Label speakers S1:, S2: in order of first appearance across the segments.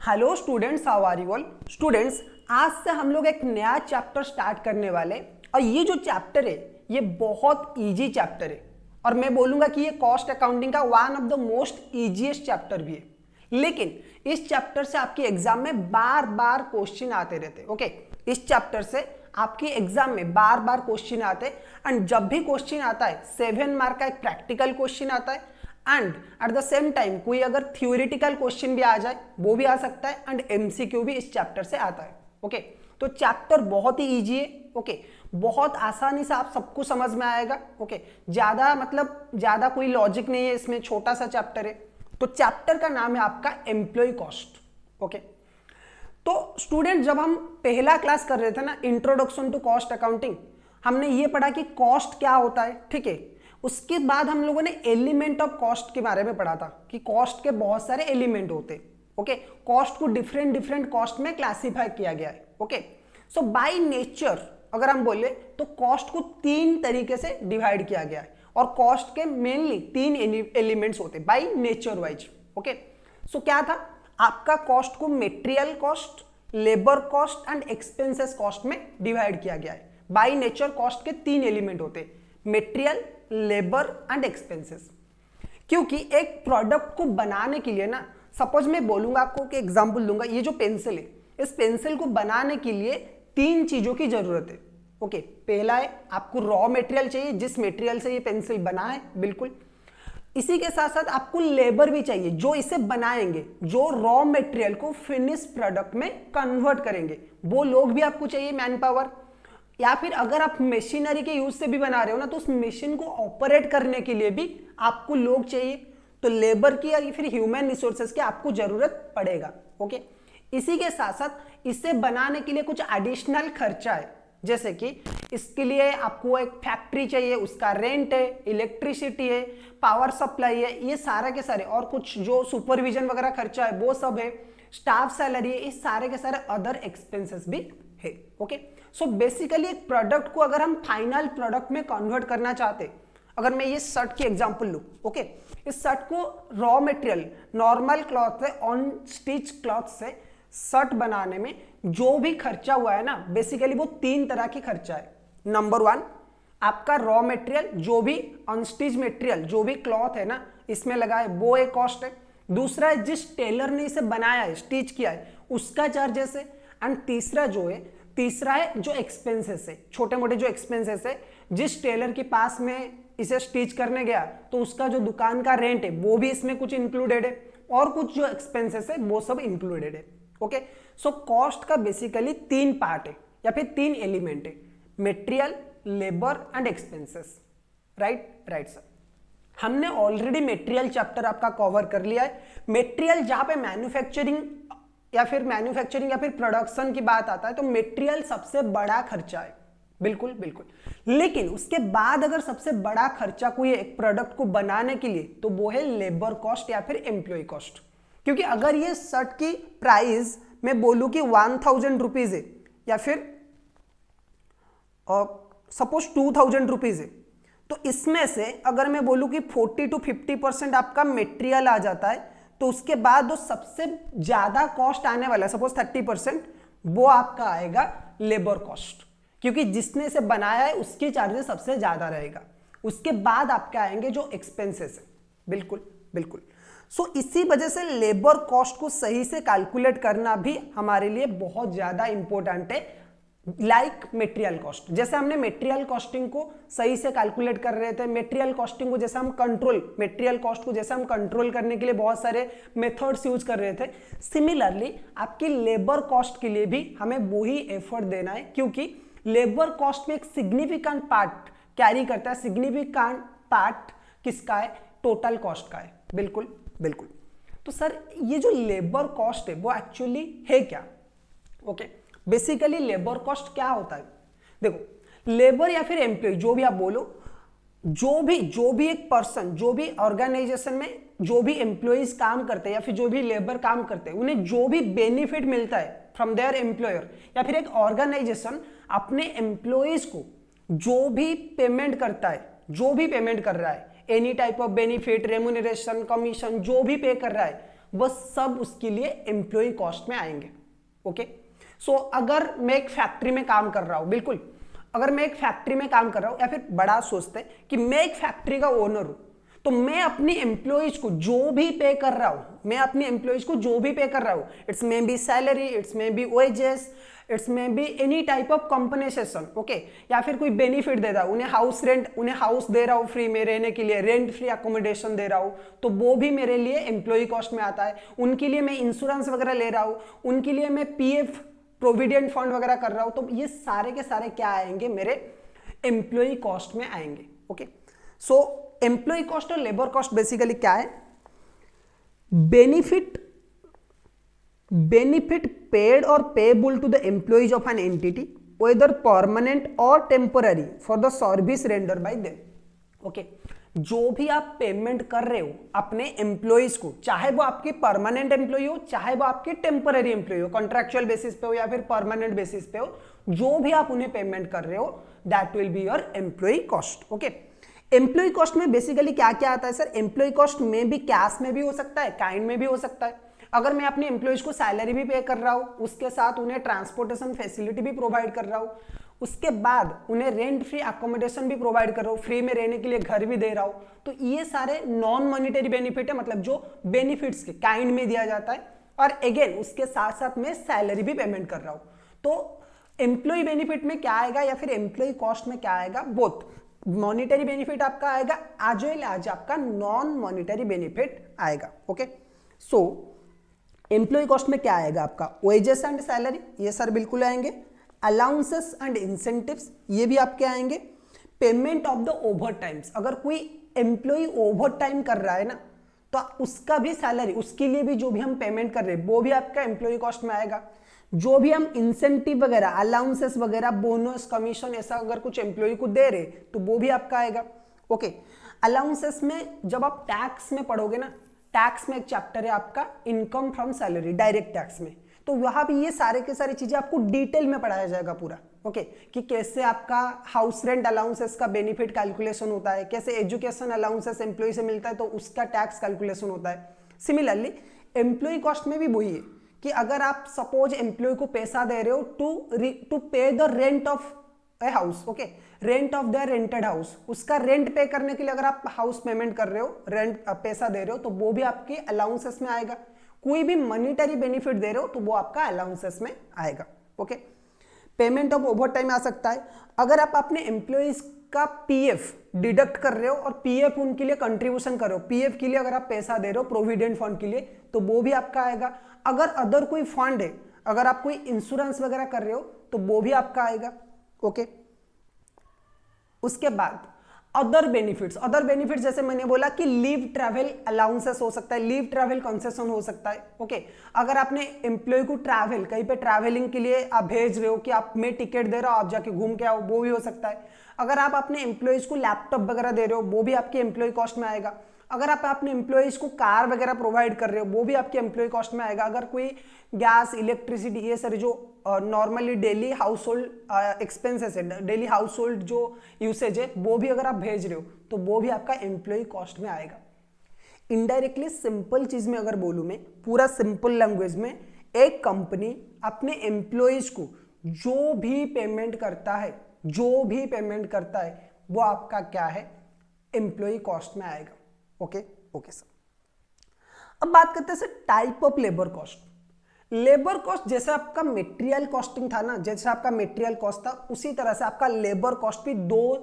S1: Hello students, how are you all. Students, आज से हम लोग एक नया चैप्टर स्टार्ट करने वाले और ये जो चैप्टर है ये बहुत इजी चैप्टर है और मैं बोलूंगा कि ये कॉस्ट अकाउंटिंग का one of the most easiest chapter भी है। लेकिन इस चैप्टर से आपके एग्जाम में बार बार क्वेश्चन आते रहते। ओके, इस चैप्टर से आपके एग्जाम में बार बार क्वेश्चन आते एंड जब भी क्वेश्चन आता है 7 मार्क का एक प्रैक्टिकल क्वेश्चन आता है and at the same time कोई अगर थ्योरेटिकल क्वेश्चन भी आ जाए वो भी आ सकता है एंड एमसीक्यू भी इस चैप्टर से आता है। ओके, तो चैप्टर बहुत ही इजी है। ओके, बहुत आसानी से आप सबको समझ में आएगा। ओके, ज्यादा कोई लॉजिक नहीं है इसमें, छोटा सा चैप्टर है। तो चैप्टर का नाम है आपका एम्प्लॉय कॉस्ट। ओके, तो स्टूडेंट जब हम पहला क्लास कर रहे थे ना, इंट्रोडक्शन टू कॉस्ट अकाउंटिंग, हमने ये पढ़ा कि कॉस्ट क्या होता है। ठीक है, उसके बाद हम लोगों ने एलिमेंट ऑफ कॉस्ट के बारे में पढ़ा था कि कॉस्ट के बहुत सारे एलिमेंट होते। ओके, कॉस्ट को डिफरेंट डिफरेंट कॉस्ट में क्लासिफाई किया गया है। ओके, सो बाय नेचर अगर हम बोले तो कॉस्ट को 3 तरीके से डिवाइड किया गया है और कॉस्ट के मेनली 3 एलिमेंट्स होते बाय नेचर वाइज। ओके, सो क्या था आपका कॉस्ट को material cost, labour cost and expenses cost में डिवाइड किया गया है। बाय नेचर कॉस्ट के 3 एलिमेंट होते, मेटेरियल, लेबर एंड एक्सपेंसेस। क्योंकि एक प्रोडक्ट को बनाने के लिए ना, सपोज मैं बोलूंगा आपको कि एग्जांपल दूंगा, ये जो पेंसिल है, इस पेंसिल को बनाने के लिए 3 चीजों की जरूरत है। ओके, पहला है आपको रॉ मटेरियल चाहिए, जिस मटेरियल से ये पेंसिल बना है, बिल्कुल। इसी के साथ साथ आपको लेबर भी चाहिए जो इसे बनाएंगे, जो रॉ मटेरियल को फिनिश प्रोडक्ट में कन्वर्ट करेंगे, वो लोग भी आपको चाहिए, मैन पावर। या फिर अगर आप मशीनरी के यूज से भी बना रहे हो ना, तो उस मशीन को ऑपरेट करने के लिए भी आपको लोग चाहिए। तो लेबर की या फिर ह्यूमन रिसोर्सेज की आपको जरूरत पड़ेगा। ओके, इसी के साथ साथ इसे बनाने के लिए कुछ एडिशनल खर्चा है, जैसे कि इसके लिए आपको एक फैक्ट्री चाहिए, उसका रेंट है, इलेक्ट्रिसिटी है, पावर सप्लाई है, ये सारे के सारे, और कुछ जो सुपरविजन वगैरह खर्चा है वो सब है, स्टाफ सैलरी है, इस सारे के सारे अदर एक्सपेंसेस भी है। ओके, सो बेसिकली एक प्रोडक्ट को अगर हम फाइनल प्रोडक्ट में कन्वर्ट करना चाहते, अगर मैं ये शर्ट की एग्जांपल लूं, ओके, इस शर्ट को रॉ मटेरियल नॉर्मल क्लॉथ से, ऑन स्टिच क्लॉथ से शर्ट बनाने में जो भी खर्चा हुआ है ना, बेसिकली वो 3 तरह की खर्चा है। नंबर 1 आपका रॉ मटेरियल, जो भी अनस्टिच मटेरियल, जो भी क्लॉथ है ना इसमें लगा है, वो एक कॉस्ट है। दूसरा है जिस टेलर ने इसे बनाया है, स्टिच किया है, उसका चार्जेस है। एंड तीसरा है जो एक्सपेंसेस है, छोटे मोटे जो एक्सपेंसेस है, जिस टेलर के पास में इसे स्टिच करने गया तो उसका जो दुकान का रेंट है वो भी इसमें कुछ इंक्लूडेड है, और कुछ जो एक्सपेंसेस है वो सब इंक्लूडेड है। ओके, सो कॉस्ट का बेसिकली 3 पार्ट है या फिर 3 एलिमेंट है, material, labour and expenses. Right sir, हमने ऑलरेडी मटेरियल चैप्टर आपका कवर कर लिया है। मटेरियल जहां पे मैन्युफैक्चरिंग या फिर प्रोडक्शन की बात आता है तो मटेरियल सबसे बड़ा खर्चा है, बिल्कुल बिल्कुल। लेकिन उसके बाद अगर सबसे बड़ा खर्चा कोई एक प्रोडक्ट को बनाने के लिए तो वो है लेबर कॉस्ट या फिर एम्प्लॉय कॉस्ट। क्योंकि अगर ये शर्ट की प्राइस मैं बोलूं कि 1000 रुपीज है या फिर सपोज 2000 रुपीज है, तो इसमें से अगर मैं बोलूं कि 40 to 50% आपका मटेरियल आ जाता है, तो उसके बाद जो सबसे ज्यादा कॉस्ट आने वाला है, सपोज 30%, वो आपका आएगा लेबर कॉस्ट, क्योंकि जिसने इसे बनाया है उसके चार्जेस सबसे ज्यादा रहेगा। उसके बाद आपके आएंगे जो एक्सपेंसेस है, बिल्कुल बिल्कुल। सो इसी वजह से लेबर कॉस्ट को सही से कैलकुलेट करना भी हमारे लिए बहुत ज्यादा इंपॉर्टेंट है, लाइक मटेरियल कॉस्ट। जैसे हमने मटेरियल कॉस्टिंग को सही से कैलकुलेट कर रहे थे, मटेरियल कॉस्टिंग को जैसे हम मटेरियल कॉस्ट को जैसे हम कंट्रोल करने के लिए बहुत सारे मेथड्स यूज कर रहे थे, सिमिलरली आपकी लेबर कॉस्ट के लिए भी हमें वही एफर्ट देना है, क्योंकि लेबर कॉस्ट में एक सिग्निफिकेंट पार्ट कैरी करता है। सिग्निफिकेंट पार्ट किसका है? टोटल कॉस्ट का है, बिल्कुल बिल्कुल। तो सर ये जो लेबर कॉस्ट है वो एक्चुअली है क्या? ओके, बेसिकली लेबर कॉस्ट क्या होता है? देखो, लेबर या फिर एम्प्लॉय, जो भी आप बोलो, जो भी एक पर्सन, जो भी ऑर्गेनाइजेशन में जो भी एम्प्लॉइज काम करते हैं या फिर जो भी लेबर काम करते हैं, उन्हें जो भी बेनिफिट मिलता है फ्रॉम देयर एम्प्लॉयर, या फिर एक ऑर्गेनाइजेशन अपने एम्प्लॉइज को जो भी पेमेंट करता है, जो भी पेमेंट कर रहा है, any type of benefit, remuneration, commission, जो भी पे कर रहा है, वो सब उसके लिए एम्प्लॉय कॉस्ट में आएंगे। ओके, सो अगर मैं एक फैक्ट्री में काम कर रहा हूं, बिल्कुल अगर मैं एक फैक्ट्री में काम कर रहा हूं, या फिर बड़ा सोचते हैं कि मैं एक फैक्ट्री का ओनर हूं, तो मैं अपनी एम्प्लॉइज को जो भी पे कर रहा हूं, मैं अपनी एम्प्लॉइज को जो भी पे कर रहा हूं, it's may be salary, it's may be wages, it's may be any type of compensation, okay, या फिर कोई बेनिफिट दे रहा हूं, उन्हें हाउस रेंट, उन्हें हाउस दे रहा हूं फ्री में रहने के लिए, रेंट फ्री अकोमोडेशन दे रहा हूं, तो वो भी मेरे लिए एम्प्लॉय कॉस्ट में आता है। उनके लिए मैं इंश्योरेंस वगैरह ले रहा हूं, उनके लिए मैं पीएफ प्रोविडेंट फंड वगैरह कर रहा हूं, तो ये सारे के सारे क्या आएंगे, मेरे एम्प्लॉय कॉस्ट में आएंगे। ओके, सो एम्प्लॉय कॉस्ट और लेबर कॉस्ट बेसिकली क्या है, बेनिफिट पेड और payable to the employees of an entity whether permanent और temporary for the service rendered by them. Okay, जो भी आप पेमेंट कर रहे हो अपने एम्प्लॉइज को, चाहे वो आपकी परमानेंट एम्प्लॉय हो, चाहे वो आपकी टेम्पररी एम्प्लॉय हो, कॉन्ट्रैक्चुअल बेसिस पे हो या फिर परमानेंट बेसिस पे हो, जो भी आप उन्हें पेमेंट कर रहे हो, that will be your employ cost. Okay, employ cost में बेसिकली क्या क्या आता है सर, एम्प्लॉय कॉस्ट में भी कैश में भी हो सकता है, काइंड में भी हो सकता है। अगर मैं अपने एम्प्लॉइज को सैलरी भी पे कर रहा हूं, उसके साथ उन्हें ट्रांसपोर्टेशन फैसिलिटी भी प्रोवाइड कर रहा हूं, उसके बाद उन्हें रेंट फ्री अकोमोडेशन भी प्रोवाइड कर रहा हूं, फ्री में रहने के लिए घर भी दे रहा हूं, तो ये सारे नॉन मॉनिटरी बेनिफिट है, मतलब जो बेनिफिट्स के काइंड में दिया जाता है, और अगेन उसके साथ साथ मैं सैलरी भी पेमेंट कर रहा हूं। तो एम्प्लॉय बेनिफिट में क्या आएगा या फिर एम्प्लॉय कॉस्ट में क्या आएगा, बोथ मॉनिटरी बेनिफिट आपका आएगा एज वेल एज आपका नॉन मॉनिटरी बेनिफिट आएगा। ओके, सो एम्प्लॉय कॉस्ट में क्या आएगा आपका, वेजेस एंड सैलरी, ये सर बिल्कुल आएंगे, अलाउंसेस एंड इंसेंटिव्स, ये भी आपके आएंगे, payment of the over times, अगर कोई एम्प्लॉय ओवर टाइम कर रहा है ना, तो उसका भी सैलरी, उसके लिए भी जो भी हम पेमेंट कर रहे हैं वो भी आपका एम्प्लॉय कॉस्ट में आएगा। जो भी हम इंसेंटिव वगैरह, अलाउंसेस वगैरह, बोनस, कमीशन, ऐसा अगर कुछ एम्प्लॉय को दे रहे तो वो भी आपका आएगा। ओके, अलाउंसेस में जब आप टैक्स में पढ़ोगे ना, टैक्स में एक चैप्टर है आपका income from salary, direct tax में, तो वहां भी ये सारे के सारी चीजें आपको डिटेल में पढ़ाया जाएगा पूरा। ओके, कि कैसे आपका हाउस रेंट अलाउंसेस का बेनिफिट कैलकुलेशन होता है, कैसे एजुकेशन अलाउंसेस एम्प्लॉय से मिलता है तो उसका टैक्स कैलकुलेशन होता है। सिमिलरली एम्प्लॉय कॉस्ट में भी वही है कि अगर आप सपोज एम्प्लॉय को पैसा दे रहे हो टू पे the rent of a house, okay, rent of the rented house, उसका रेंट पे करने के लिए अगर आप हाउस पेमेंट कर रहे हो, रेंट पैसा दे रहे हो, तो वो भी आपके अलाउंसेस में आएगा। कोई भी मॉनिटरी बेनिफिट दे रहे हो तो वो आपका अलाउंसेस में आएगा। Okay, payment of overtime आ सकता है, अगर आप अपने एम्प्लॉइज का पीएफ डिडक्ट कर रहे हो और पीएफ उनके लिए कंट्रीब्यूशन कर रहे हो, पीएफ के लिए अगर आप पैसा दे रहे हो प्रोविडेंट फंड के लिए, तो वो भी आपका आएगा। अगर अदर कोई फंड है, अगर आप कोई इंश्योरेंस वगैरह कर रहे हो तो वो भी आपका आएगा। ओके, उसके बाद अदर बेनिफिट्स जैसे मैंने बोला कि लीव ट्रैवल अलाउंसेस हो सकता है, लीव ट्रैवल कंसेशन हो सकता है। ओके, अगर आपने एम्प्लॉय को ट्रैवल, कहीं पे ट्रैवलिंग के लिए आप भेज रहे हो कि आप मैं टिकट दे रहा हूं, आप जाके घूम के आओ, वो भी हो सकता है। अगर आप अपने एम्प्लॉयज को लैपटॉप वगैरह दे रहे हो वो भी आपके एम्प्लॉय कॉस्ट में आएगा। अगर आप अपने एम्प्लॉयज को कार वगैरह प्रोवाइड कर रहे हो वो भी आपके एम्प्लॉय कॉस्ट में आएगा। अगर कोई गैस, इलेक्ट्रिसिटी, ये सारे जो normally daily house hold expenses है, डेली हाउस होल्ड जो यूसेज है, वो भी अगर आप भेज रहे हो तो वो भी आपका एम्प्लॉय कॉस्ट में आएगा। इनडायरेक्टली सिंपल चीज में अगर बोलूं मैं, पूरा सिंपल लैंग्वेज में, एक कंपनी अपने एम्प्लॉयज को जो भी पेमेंट करता है वो आपका क्या है, एम्प्लॉय कॉस्ट में आएगा। ओके सर, अब बात करते हैं sir type of labour cost. Labour cost जैसे आपका मटेरियल कॉस्टिंग था ना, जैसे आपका मटेरियल कॉस्ट था, उसी तरह से आपका लेबर कॉस्ट भी दो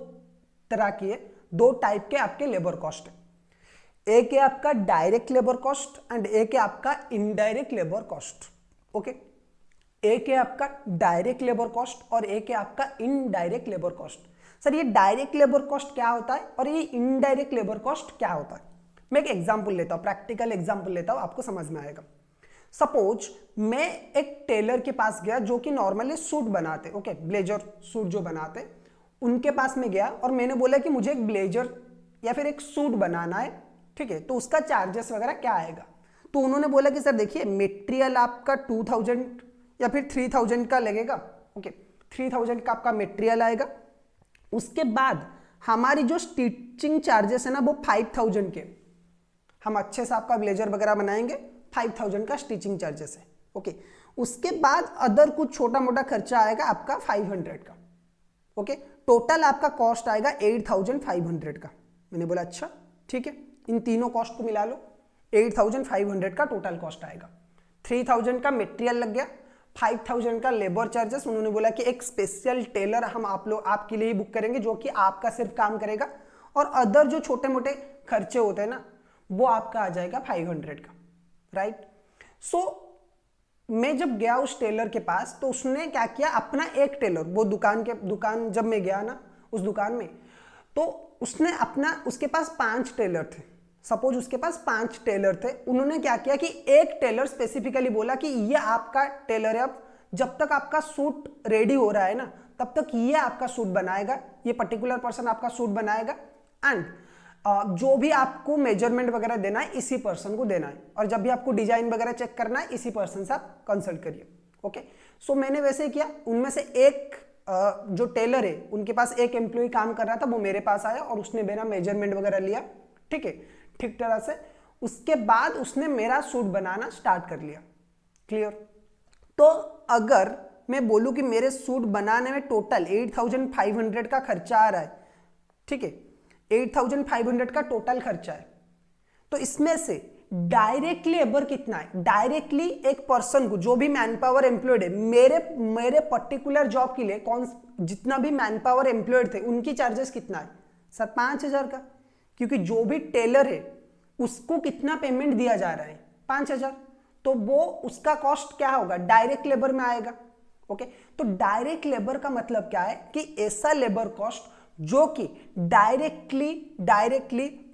S1: तरह की है, दो टाइप के आपके लेबर कॉस्ट है। एक है आपका डायरेक्ट लेबर कॉस्ट एंड एक है आपका इनडायरेक्ट लेबर कॉस्ट। ओके, एक है आपका डायरेक्ट लेबर कॉस्ट और एक है आपका इनडायरेक्ट लेबर कॉस्ट। सर ये डायरेक्ट लेबर कॉस्ट क्या होता है और ये इनडायरेक्ट लेबर कॉस्ट क्या होता है, मैं एक एग्जांपल लेता हूं, प्रैक्टिकल एग्जांपल लेता हूं, आपको समझ में आएगा। सपोज मैं एक टेलर के पास गया जो कि नॉर्मली सूट बनाते, ओके, ब्लेजर सूट जो बनाते, उनके पास में गया और मैंने बोला कि मुझे एक ब्लेजर या फिर एक सूट बनाना है, ठीक है, तो उसका चार्जेस वगैरह क्या आएगा। तो उन्होंने बोला कि सर देखिए मटेरियल आपका 2000 या फिर 3000 का लगेगा। ओके, 3000 का आपका मटेरियल आएगा। उसके बाद हमारी जो स्टिचिंग चार्जेस है ना वो 5000 के, हम अच्छे से आपका ब्लेजर वगैरह बनाएंगे, 5000 का स्टिचिंग चार्जेस है। ओके, उसके बाद अदर कुछ छोटा मोटा खर्चा आएगा आपका 500 का। ओके, टोटल आपका कॉस्ट आएगा 8500 का। मैंने बोला अच्छा ठीक है, इन तीनों कॉस्ट को मिला लो, 8500 का टोटल कॉस्ट आएगा। 3000 का मटेरियल लग गया, 5000 का लेबर चार्जेस। उन्होंने बोला कि एक स्पेशल टेलर हम आपके लिए ही बुक करेंगे जो कि आपका सिर्फ काम करेगा, और अदर जो छोटे मोटे खर्चे होते हैं ना वो आपका आ जाएगा 500 का, राइट। सो मैं जब गया उस टेलर के पास तो उसने क्या किया, अपना एक टेलर, वो दुकान जब मैं गया ना उस दुकान में, तो उसने उसके पास 5 टेलर थे। सपोज उसके पास 5 टेलर थे। उन्होंने क्या किया कि एक टेलर स्पेसिफिकली बोला कि ये आपका टेलर है, अब जब तक आपका सूट रेडी हो रहा है ना तब तक ये आपका सूट बनाएगा, ये पर्टिकुलर पर्सन आपका सूट बनाएगा, एंड जो भी आपको मेजरमेंट वगैरह देना है इसी पर्सन को देना है, और जब भी आपको डिजाइन वगैरह चेक करना है इसी पर्सन से आप कंसल्ट करिए। ओके, सो मैंने वैसे ही किया। उनमें से एक जो टेलर है उनके पास एक एम्प्लॉय काम कर रहा था, वो मेरे पास आया और उसने मेरा मेजरमेंट वगैरह लिया, ठीक है, ठीक तरह से। उसके बाद उसने मेरा सूट बनाना स्टार्ट कर लिया। क्लियर। तो अगर मैं बोलूं कि मेरे सूट बनाने में टोटल 8500 का खर्चा आ रहा है, ठीक है, 8500 का टोटल खर्चा है, तो इसमें से डायरेक्ट लेबर कितना है? डायरेक्टली एक पर्सन को, जो भी मैन पावर एम्प्लॉयड है, मेरे पर्टिकुलर जॉब के लिए जितना भी मैन पावर एम्प्लॉयड थे उनकी चार्जेस कितना है सर? 5000 का। क्योंकि जो भी टेलर है उसको कितना पेमेंट दिया जा रहा है? 5000। तो वो उसका कॉस्ट क्या होगा? डायरेक्ट लेबर में आएगा। ओके, तो डायरेक्ट लेबर का मतलब क्या है कि ऐसा लेबर कॉस्ट जो कि डायरेक्टली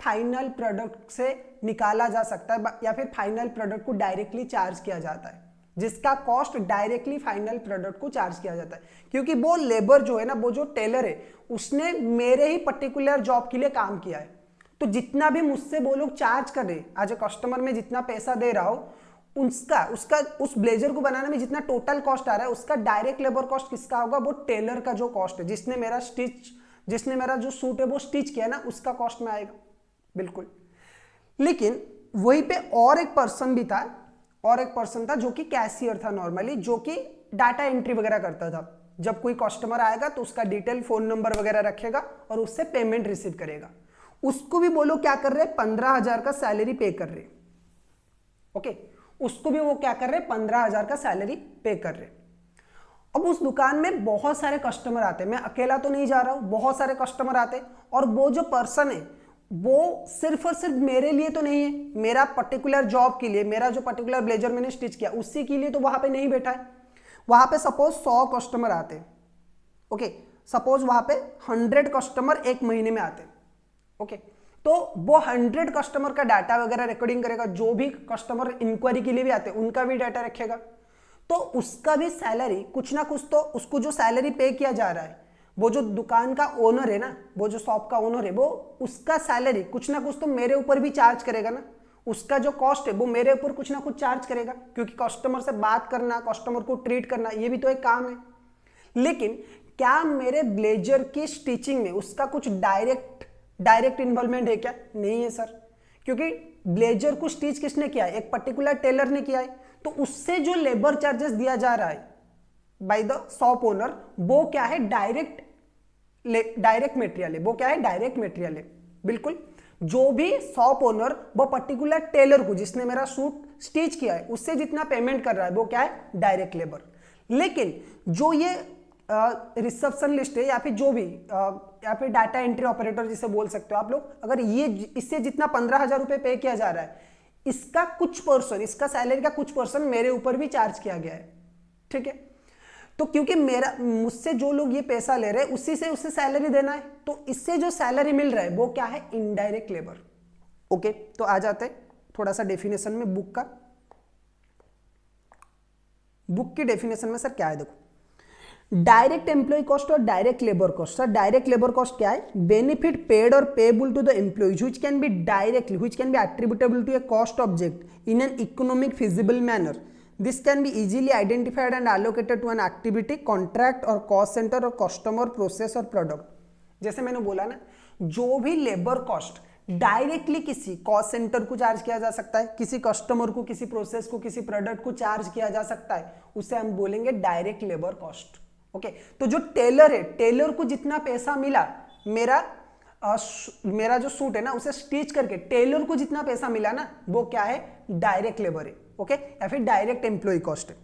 S1: फाइनल प्रोडक्ट से निकाला जा सकता है, या फिर फाइनल प्रोडक्ट को डायरेक्टली चार्ज किया जाता है, जिसका कॉस्ट डायरेक्टली फाइनल प्रोडक्ट को चार्ज किया जाता है। क्योंकि वो लेबर जो है ना, वो जो टेलर है, उसने मेरे ही पर्टिकुलर जॉब के लिए काम किया है। तो जितना भी मुझसे वो लोग चार्ज कर रहे, आज ए कस्टमर में जितना पैसा दे रहा हो, उसका उस ब्लेजर को बनाने में जितना टोटल कॉस्ट आ रहा है, उसका डायरेक्ट लेबर कॉस्ट किसका होगा? वो टेलर का जो कॉस्ट है, जिसने मेरा जो सूट है वो स्टिच किया ना, उसका कॉस्ट में आएगा। बिल्कुल। लेकिन वहीं पे और एक पर्सन था जो कि कैशियर था नॉर्मली, जो कि डाटा एंट्री वगैरह करता था। जब कोई कस्टमर आएगा तो उसका डिटेल, फोन नंबर वगैरह रखेगा और उससे पेमेंट रिसीव करेगा। उसको भी बोलो क्या कर रहे हैं? 15000 का सैलरी पे कर रहे। ओके, उसको भी वो क्या कर रहे हैं? 15000 का सैलरी पे कर रहे। अब उस दुकान में बहुत सारे कस्टमर आते हैं, मैं अकेला तो नहीं जा रहा हूं, बहुत सारे कस्टमर आते हैं, और वो जो पर्सन है वो सिर्फ और सिर्फ मेरे लिए तो नहीं है, मेरा पर्टिकुलर जॉब के लिए, मेरा जो पर्टिकुलर ब्लेजर मैंने स्टिच किया उसी के लिए तो वहां पे नहीं बैठा है। वहां पे सपोज 100 कस्टमर आते हैं। ओके, सपोज वहां पे 100 कस्टमर एक महीने में आते हैं। ओके, तो वो 100 कस्टमर का डाटा वगैरह रिकॉर्डिंग करेगा। जो भी कस्टमर इंक्वायरी के लिए भी आते हैं उनका भी डाटा रखेगा। तो उसका भी सैलरी कुछ ना कुछ, तो उसको जो सैलरी पे किया जा रहा है, वो जो दुकान का ओनर है ना, वो जो शॉप का ओनर है, वो उसका सैलरी कुछ ना कुछ तो मेरे ऊपर भी चार्ज करेगा ना। उसका जो कॉस्ट है वो मेरे ऊपर कुछ ना कुछ चार्ज करेगा, क्योंकि कस्टमर से बात करना, कस्टमर को ट्रीट करना, ये भी तो एक काम है। लेकिन क्या मेरे ब्लेजर की स्टिचिंग में उसका कुछ डायरेक्ट इन्वॉल्वमेंट है क्या? नहीं है सर, क्योंकि ब्लेजर को स्टिच किसने किया है? एक पर्टिकुलर टेलर ने किया है। तो उससे जो लेबर चार्जेस दिया जा रहा है बाय द शॉप ओनर, वो क्या है? डायरेक्ट मटेरियल है। वो क्या है? डायरेक्ट मटेरियल है। बिल्कुल। जो भी शॉप ओनर वो पर्टिकुलर टेलर को, जिसने मेरा सूट स्टिच किया है, उससे जितना पेमेंट कर रहा है वो क्या है? Direct labour. लेकिन जो ये रिसेप्शनिस्ट है, या फिर जो भी या फिर डाटा एंट्री ऑपरेटर जिसे बोल सकते हो आप लोग, अगर ये इससे जितना 15000 रुपए पे किया जा रहा है, इसका कुछ पर्सन, इसका सैलरी का कुछ पर्सन मेरे ऊपर भी चार्ज किया गया है। ठीक है, तो क्योंकि मुझसे जो लोग ये पैसा ले रहे हैं उसी से उससे सैलरी देना है, तो इससे जो सैलरी मिल रहा है वो क्या है? Indirect labour. ओके, तो आ जाते हैं थोड़ा सा डेफिनेशन में बुक की डेफिनेशन में। सर क्या है? देखो, डायरेक्ट एम्प्लॉय कॉस्ट और direct labour cost. Sir direct labour cost क्या है? बेनिफिट पेड और payable to the employees which can be attributable to a cost object in an economic feasible manner. This can be easily identified and allocated to an activity, contract or cost center or customer, process और product. जैसे मैंने बोला ना, जो भी labour cost directly किसी cost centre को charge किया जा सकता है, किसी कस्टमर को, किसी प्रोसेस को, किसी प्रोडक्ट को चार्ज किया जा सकता है, उसे हम बोलेंगे डायरेक्ट लेबर कॉस्ट। ओके, तो जो टेलर है, टेलर को जितना पैसा मिला, मेरा जो सूट है ना उसे स्टिच करके टेलर को जितना पैसा मिला ना, वो क्या है, डायरेक्ट लेबर है। ओके, या फिर डायरेक्ट एम्प्लॉय कॉस्ट है।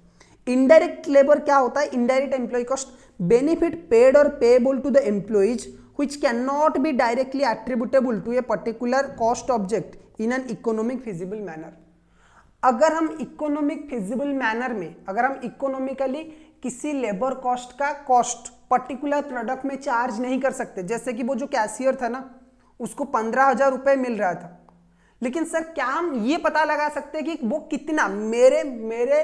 S1: इनडायरेक्ट लेबर क्या होता है, indirect employee cost, benefit paid और payable to the employees which cannot be directly attributable to a particular cost object in an economic feasible manner। अगर हम इकोनॉमिक फिजिबल मैनर में, अगर हम इकोनॉमिकली किसी लेबर कॉस्ट का कॉस्ट पर्टिकुलर प्रोडक्ट में charge नहीं कर सकते, जैसे कि वो जो कैशियर था ना, उसको 15,000 रुपए मिल रहा था, लेकिन सर क्या हम ये पता लगा सकते हैं कि वो कितना मेरे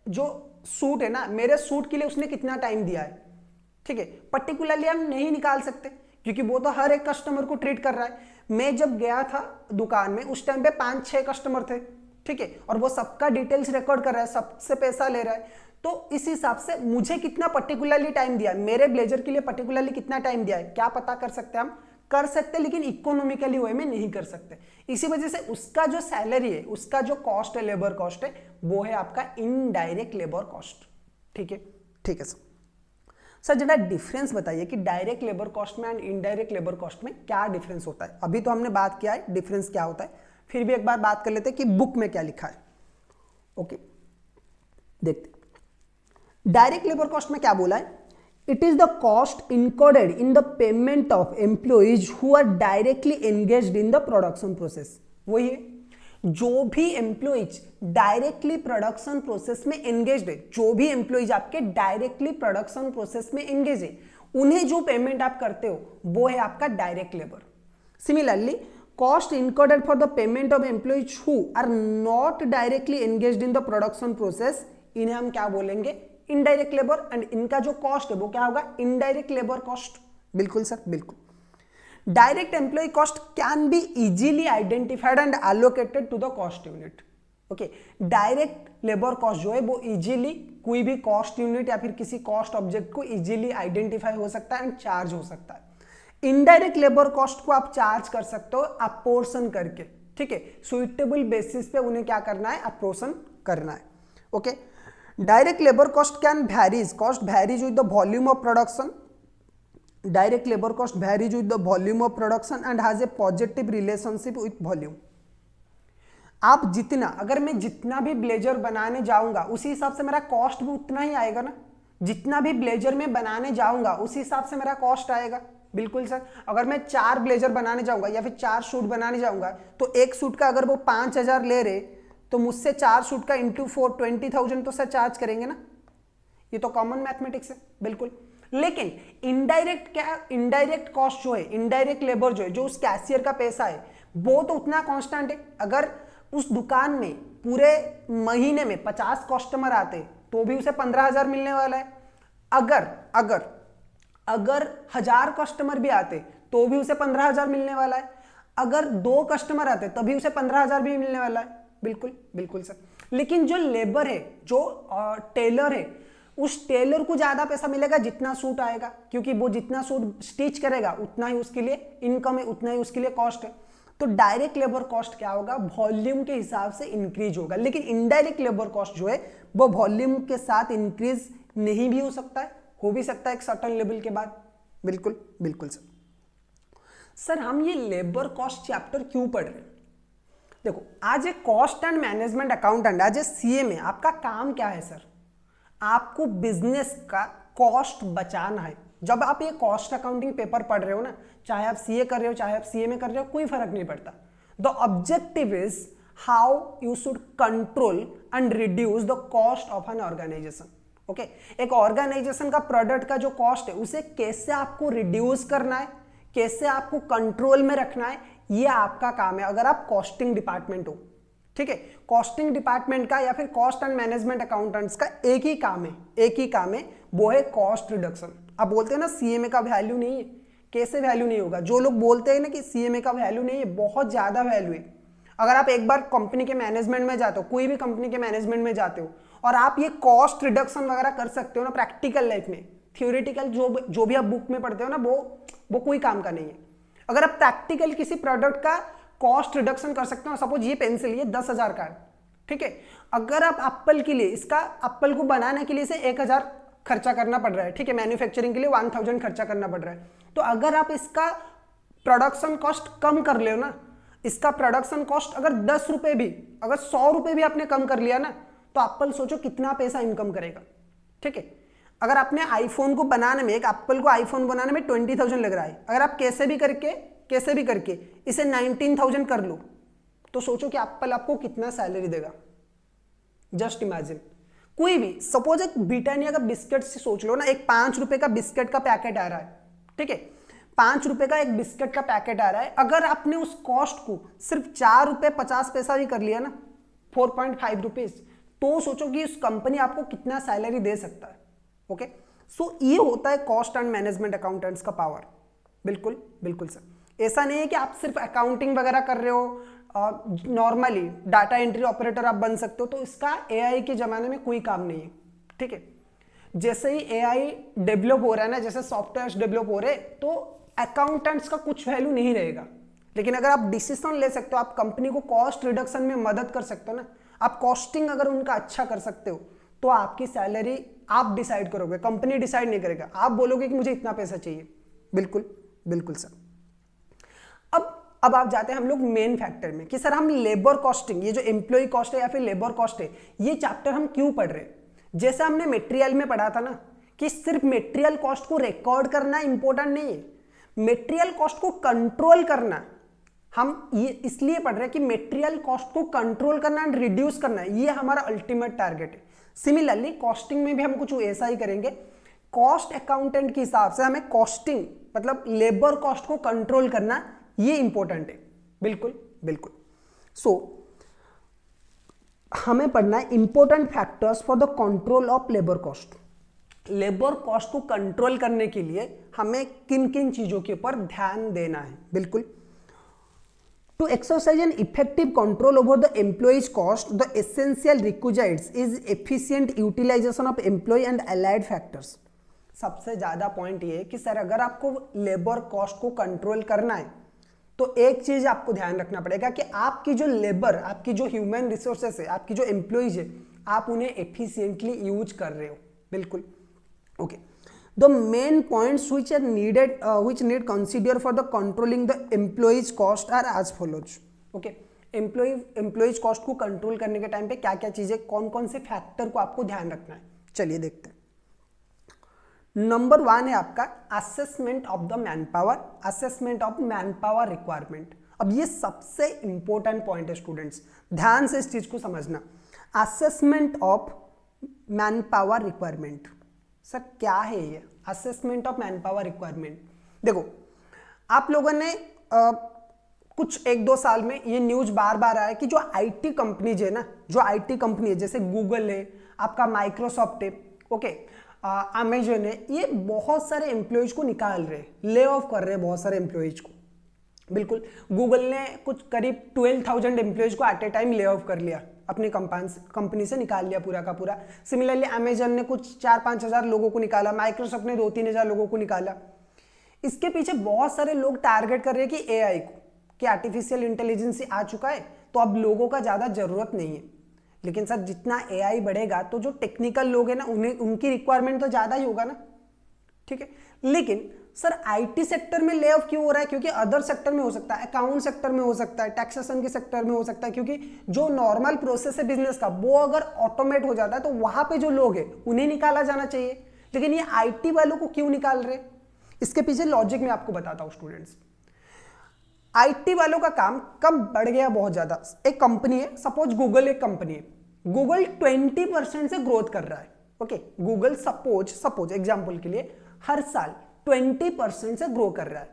S1: जो सूट है ना, मेरे सूट के लिए उसने कितना टाइम दिया है? ठीक है, पर्टिकुलरली हम नहीं निकाल सकते, क्योंकि वो तो हर एक कस्टमर को ट्रीट कर रहा है। मैं जब गया था दुकान में, उस टाइम पे 5-6 कस्टमर थे, ठीक है, और वो सबका डिटेल्स रिकॉर्ड कर रहा है, सबसे पैसा ले रहा है, तो इस हिसाब से मुझे कितना पर्टिकुलरली टाइम दिया, मेरे ब्लेजर के लिए पर्टिकुलरली कितना टाइम दिया है, क्या पता कर सकते हैं? हम कर सकते, लेकिन इकोनॉमिकली वे में नहीं कर सकते। इसी वजह से उसका जो सैलरी है, उसका जो कॉस्ट है, लेबर कॉस्ट है, वो है आपका इनडायरेक्ट लेबर कॉस्ट। ठीक है, ठीक है सर जरा डिफरेंस बताइए कि डायरेक्ट लेबर कॉस्ट में एंड इनडायरेक्ट लेबर कॉस्ट में क्या डिफरेंस होता है। अभी तो हमने बात किया है डिफरेंस क्या होता है, फिर भी एक बार बात कर लेते हैं कि बुक में क्या लिखा है। ओके, देखते डायरेक्ट लेबर कॉस्ट में क्या बोला है, it is the cost incurred in the payment of employees who are directly engaged in the production process. वही है, जो भी एम्प्लॉइज डायरेक्टली प्रोडक्शन प्रोसेस में एंगेज्ड है, जो भी एम्प्लॉइज आपके डायरेक्टली प्रोडक्शन प्रोसेस में एंगेज है, उन्हें जो पेमेंट आप करते हो वो है आपका direct labour. Similarly cost incurred for the payment of employees who are not directly engaged in the production process, इन्हें हम क्या बोलेंगे, इनडायरेक्ट लेबर, एंड इनका जो कॉस्ट है वो क्या होगा, इनडायरेक्ट लेबर कॉस्ट। बिल्कुल सर, बिल्कुल। Direct employ cost can be easily identified and allocated to the cost unit. Okay, direct labour cost जो है वो इजीली कोई भी कॉस्ट यूनिट या फिर किसी कॉस्ट ऑब्जेक्ट को इजीली आइडेंटिफाई हो सकता है एंड चार्ज हो सकता है। इनडायरेक्ट लेबर कॉस्ट को आप चार्ज कर सकते हो अपोर्शन करके, ठीक है, सुइटेबल बेसिस पे उन्हें क्या करना है, अपोर्शन करना है। Okay, direct labour cost can varies, cost varies with the volume of production, direct labour cost varies with the volume of production and has a positive relationship with volume. आप जितना, अगर मैं जितना भी ब्लेजर बनाने जाऊंगा उसी हिसाब से मेरा कॉस्ट भी उतना ही आएगा ना, जितना भी ब्लेजर में बनाने जाऊंगा उसी हिसाब से मेरा कॉस्ट आएगा। बिल्कुल सर, अगर मैं 4 ब्लेजर बनाने जाऊंगा या फिर 4 सूट बनाने जाऊंगा, तो एक सूट का अगर वो 5,000 ले रहे, तो मुझसे 4 सूट का इंटू 4 20,000 तो सर चार्ज करेंगे ना, ये तो कॉमन मैथमेटिक्स है। बिल्कुल, लेकिन इनडायरेक्ट क्या, इनडायरेक्ट कॉस्ट जो है, इनडायरेक्ट लेबर जो है, जो उस कैशियर का पैसा है, वो तो उतना कांस्टेंट है। अगर उस दुकान में पूरे महीने में 50 कस्टमर आते तो भी उसे 15,000 मिलने वाला है। अगर 1000 कस्टमर भी आते तो भी उसे 15,000 मिलने वाला है। अगर 2 कस्टमर आते तभी उसे 15,000 भी मिलने वाला है। बिल्कुल बिल्कुल सर, लेकिन जो लेबर है, जो टेलर है, उस टेलर को ज्यादा पैसा मिलेगा जितना सूट आएगा, क्योंकि वो जितना सूट स्टिच करेगा उतना ही उसके लिए इनकम है, उतना ही उसके लिए कॉस्ट है। तो डायरेक्ट लेबर कॉस्ट क्या होगा, वॉल्यूम के हिसाब से इंक्रीज होगा। लेकिन इनडायरेक्ट लेबर कॉस्ट जो है वो वॉल्यूम के साथ इंक्रीज नहीं भी हो सकता है, हो भी सकता है एक सर्टेन लेवल के बाद। बिल्कुल बिल्कुल सर हम ये लेबर कॉस्ट चैप्टर क्यों पढ़ रहे हैं? देखो, आज एक कॉस्ट एंड मैनेजमेंट अकाउंटेंट, आज ए सीए में आपका काम क्या है सर? आपको बिजनेस का कॉस्ट बचाना है। जब आप ये कॉस्ट अकाउंटिंग पेपर पढ़ रहे हो ना, चाहे आप सीए कर रहे हो चाहे आप सीए में कर रहे हो, कोई फर्क नहीं पड़ता। The objective is how you should control and reduce the cost of an organisation. Okay, एक ऑर्गेनाइजेशन का प्रोडक्ट का जो कॉस्ट है उसे कैसे आपको रिड्यूस करना है, कैसे आपको कंट्रोल में रखना है, ये आपका काम है अगर आप कॉस्टिंग डिपार्टमेंट हो। ठीक है, कॉस्टिंग डिपार्टमेंट का या फिर कॉस्ट एंड मैनेजमेंट अकाउंटेंट्स का एक ही काम है, वो है कॉस्ट रिडक्शन। आप बोलते हैं ना सीएमए का वैल्यू नहीं है, कैसे वैल्यू नहीं होगा? जो लोग बोलते हैं ना कि सीएमए का वैल्यू नहीं है, बहुत ज्यादा वैल्यू है। अगर आप एक बार कंपनी के मैनेजमेंट में जाते हो, कोई भी कंपनी के मैनेजमेंट में जाते हो और आप ये कॉस्ट रिडक्शन वगैरह कर सकते हो ना प्रैक्टिकल लाइफ में, थियोरेटिकल जो भी आप बुक में पढ़ते हो ना, वो कोई काम का नहीं है। अगर आप प्रैक्टिकल किसी प्रोडक्ट का कॉस्ट रिडक्शन कर सकते हो। सपोज ये पेंसिल ये 10,000 का है, ठीक है, अगर आप एप्पल के लिए इसका एप्पल को बनाने के लिए से 1,000 खर्चा करना पड़ रहा है, ठीक है, मैन्युफैक्चरिंग के लिए 1,000 खर्चा करना पड़ रहा है, तो अगर आप इसका प्रोडक्शन कॉस्ट कम कर ले ना, इसका प्रोडक्शन कॉस्ट अगर 10 रुपए भी, अगर 100 रुपए भी आपने कम कर लिया ना, तो एप्पल सोचो कितना पैसा इनकम करेगा, ठीक है। अगर आपने आईफोन को बनाने में, एक एप्पल को आईफोन बनाने में 20,000 लग रहा है, अगर आप कैसे भी करके इसे 19,000 कर लो, तो सोचो कि एप्पल आपको कितना सैलरी देगा। जस्ट इमेजिन, कोई भी सपोज एक ब्रिटानिया का बिस्किट से सोच लो ना, एक 5 रुपए का बिस्किट का पैकेट आ रहा है, ठीक है, 5 रुपए का एक बिस्किट का पैकेट आ रहा है, अगर आपने उस कॉस्ट को सिर्फ 4 रुपए 50 पैसा भी कर लिया ना, 4.5 रुपीज, तो सोचो कि उस कंपनी आपको कितना सैलरी दे सकता है। ओके, सो ये होता है कॉस्ट एंड मैनेजमेंट अकाउंटेंट्स का पावर। बिल्कुल बिल्कुल सर, ऐसा नहीं है कि आप सिर्फ अकाउंटिंग वगैरह कर रहे हो, नॉर्मली डाटा एंट्री ऑपरेटर आप बन सकते हो, तो इसका एआई के जमाने में कोई काम नहीं है, ठीक है। जैसे ही एआई डेवलप हो रहा है ना, जैसे सॉफ्टवेयर डेवलप हो रहे, तो अकाउंटेंट्स का कुछ वैल्यू नहीं रहेगा। लेकिन अगर आप डिसीजन ले सकते हो, आप कंपनी को कॉस्ट रिडक्शन में मदद कर सकते हो ना, आप कॉस्टिंग अगर उनका अच्छा कर सकते हो, तो आपकी सैलरी आप डिसाइड करोगे, कंपनी डिसाइड नहीं करेगा। आप बोलोगे कि मुझे इतना पैसा चाहिए। बिल्कुल बिल्कुल सर। अब आप जाते हैं हम लोग मेन फैक्टर में कि सर हम लेबर कॉस्टिंग, ये जो एम्प्लॉय कॉस्ट है या फिर लेबर कॉस्ट है, ये चैप्टर हम क्यों पढ़ रहे हैं। जैसे हमने मटेरियल में पढ़ा था ना कि सिर्फ मटेरियल कॉस्ट को रिकॉर्ड करना इंपॉर्टेंट नहीं है, मटेरियल कॉस्ट को कंट्रोल करना। हम ये इसलिए पढ़ रहे हैं कि मटेरियल कॉस्ट को कंट्रोल करना एंड रिड्यूस करना, ये हमारा अल्टीमेट टारगेट है। सिमिलरली कॉस्टिंग में भी हम कुछ ऐसा ही करेंगे। कॉस्ट अकाउंटेंट के हिसाब से हमें कॉस्टिंग मतलब लेबर कॉस्ट को कंट्रोल करना, ये इंपॉर्टेंट है। बिल्कुल बिल्कुल। सो हमें पढ़ना है important factors for the control of labour cost. Labour cost को कंट्रोल करने के लिए हमें किन किन चीजों के ऊपर ध्यान देना है। बिल्कुल, to exercise an effective control over the employees cost, the essential requisites is efficient utilisation of employ and allied factors. सबसे ज्यादा पॉइंट ये है कि सर अगर आपको लेबर कॉस्ट को कंट्रोल करना है, तो एक चीज आपको ध्यान रखना पड़ेगा कि आपकी जो लेबर, आपकी जो ह्यूमन रिसोर्सेस है, आपकी जो एम्प्लॉइज है, आप उन्हें एफिशिएंटली यूज कर रहे हो। बिल्कुल okay. The main points which need consider for the controlling the employees cost are as follows। Okay, employees cost को कंट्रोल करने के टाइम पे क्या क्या चीजें, कौन कौन से फैक्टर को आपको ध्यान रखना है, चलिए देखते हैं। नंबर 1 है आपका assessment of the man power, assessment of man power requirement. अब ये सबसे इंपॉर्टेंट पॉइंट है स्टूडेंट्स, ध्यान से इस चीज को समझना। Assessment of man power requirement, sir क्या है ये assessment of man power requirement. देखो आप लोगों ने कुछ 1-2 साल में ये न्यूज बार बार आया कि जो आईटी कंपनीज है ना, जो आईटी कंपनी है जैसे गूगल है, आपका माइक्रोसॉफ्ट है, ओके, अमेजन है, ये बहुत सारे एम्प्लॉयज को निकाल रहे, ले ऑफ कर रहे हैं बहुत सारे एम्प्लॉयज को। बिल्कुल, गूगल ने कुछ करीब 12,000 एम्प्लॉयज को at a time lay off कर लिया, अपनी कंपनी से निकाल लिया पूरा का पूरा। सिमिलरली अमेजन ने कुछ 4-5 हजार लोगों को निकाला, माइक्रोसॉफ्ट ने 2-3 हजार लोगों को निकाला। इसके पीछे बहुत सारे लोग टारगेट कर रहे हैं कि एआई को, कि आर्टिफिशियल इंटेलिजेंस आ चुका है तो अब लोगों का ज्यादा जरूरत नहीं है। लेकिन सर जितना एआई बढ़ेगा तो जो टेक्निकल लोग हैं ना, उन्हें उनकी रिक्वायरमेंट तो ज्यादा ही होगा ना, ठीक है। लेकिन सर आईटी सेक्टर में ले ऑफ क्यों हो रहा है? क्योंकि अदर सेक्टर में हो सकता है, अकाउंट सेक्टर में हो सकता है, टैक्सेशन के सेक्टर में हो सकता है, क्योंकि जो नॉर्मल प्रोसेस है बिजनेस का वो अगर ऑटोमेट हो जाता है तो वहां पे जो लोग हैं उन्हें निकाला जाना चाहिए। लेकिन ये आईटी वालों को क्यों निकाल रहे? इसके पीछे लॉजिक मैं आपको बताता हूं स्टूडेंट्स। आईटी वालों का काम कब बढ़ गया बहुत ज्यादा। एक कंपनी है, सपोज गूगल एक कंपनी है, गूगल 20% से ग्रोथ कर रहा है, ओके। गूगल सपोज एग्जांपल के लिए हर साल 20% से ग्रो कर रहा है,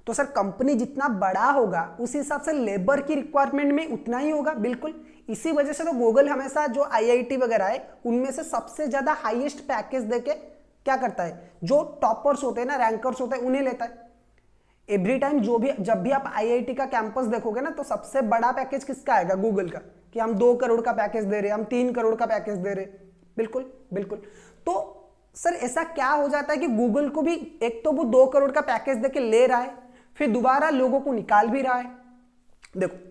S1: तो सर कंपनी जितना बड़ा होगा उस हिसाब से लेबर की रिक्वायरमेंट में उतना ही होगा। बिल्कुल, इसी वजह से तो गूगल हमेशा जो आईआईटी वगैरह है उनमें से सबसे ज्यादा हाईएस्ट पैकेज देके क्या करता है, जो टॉपर्स होते हैं ना, रैंकर्स होते हैं, उन्हें लेता है। एवरी टाइम जब भी आप आईआईटी का कैंपस देखोगे ना, तो सबसे बड़ा पैकेज किसका आएगा? गूगल का, कि हम 2 करोड़ का पैकेज दे रहे हैं, हम 3 करोड़ का पैकेज दे रहे हैं। बिल्कुल बिल्कुल। तो सर ऐसा क्या हो जाता है कि गूगल को भी एक तो वो 2 करोड़ का पैकेज देके ले रहा है, फिर दोबारा लोगों को निकाल भी रहा है। देखो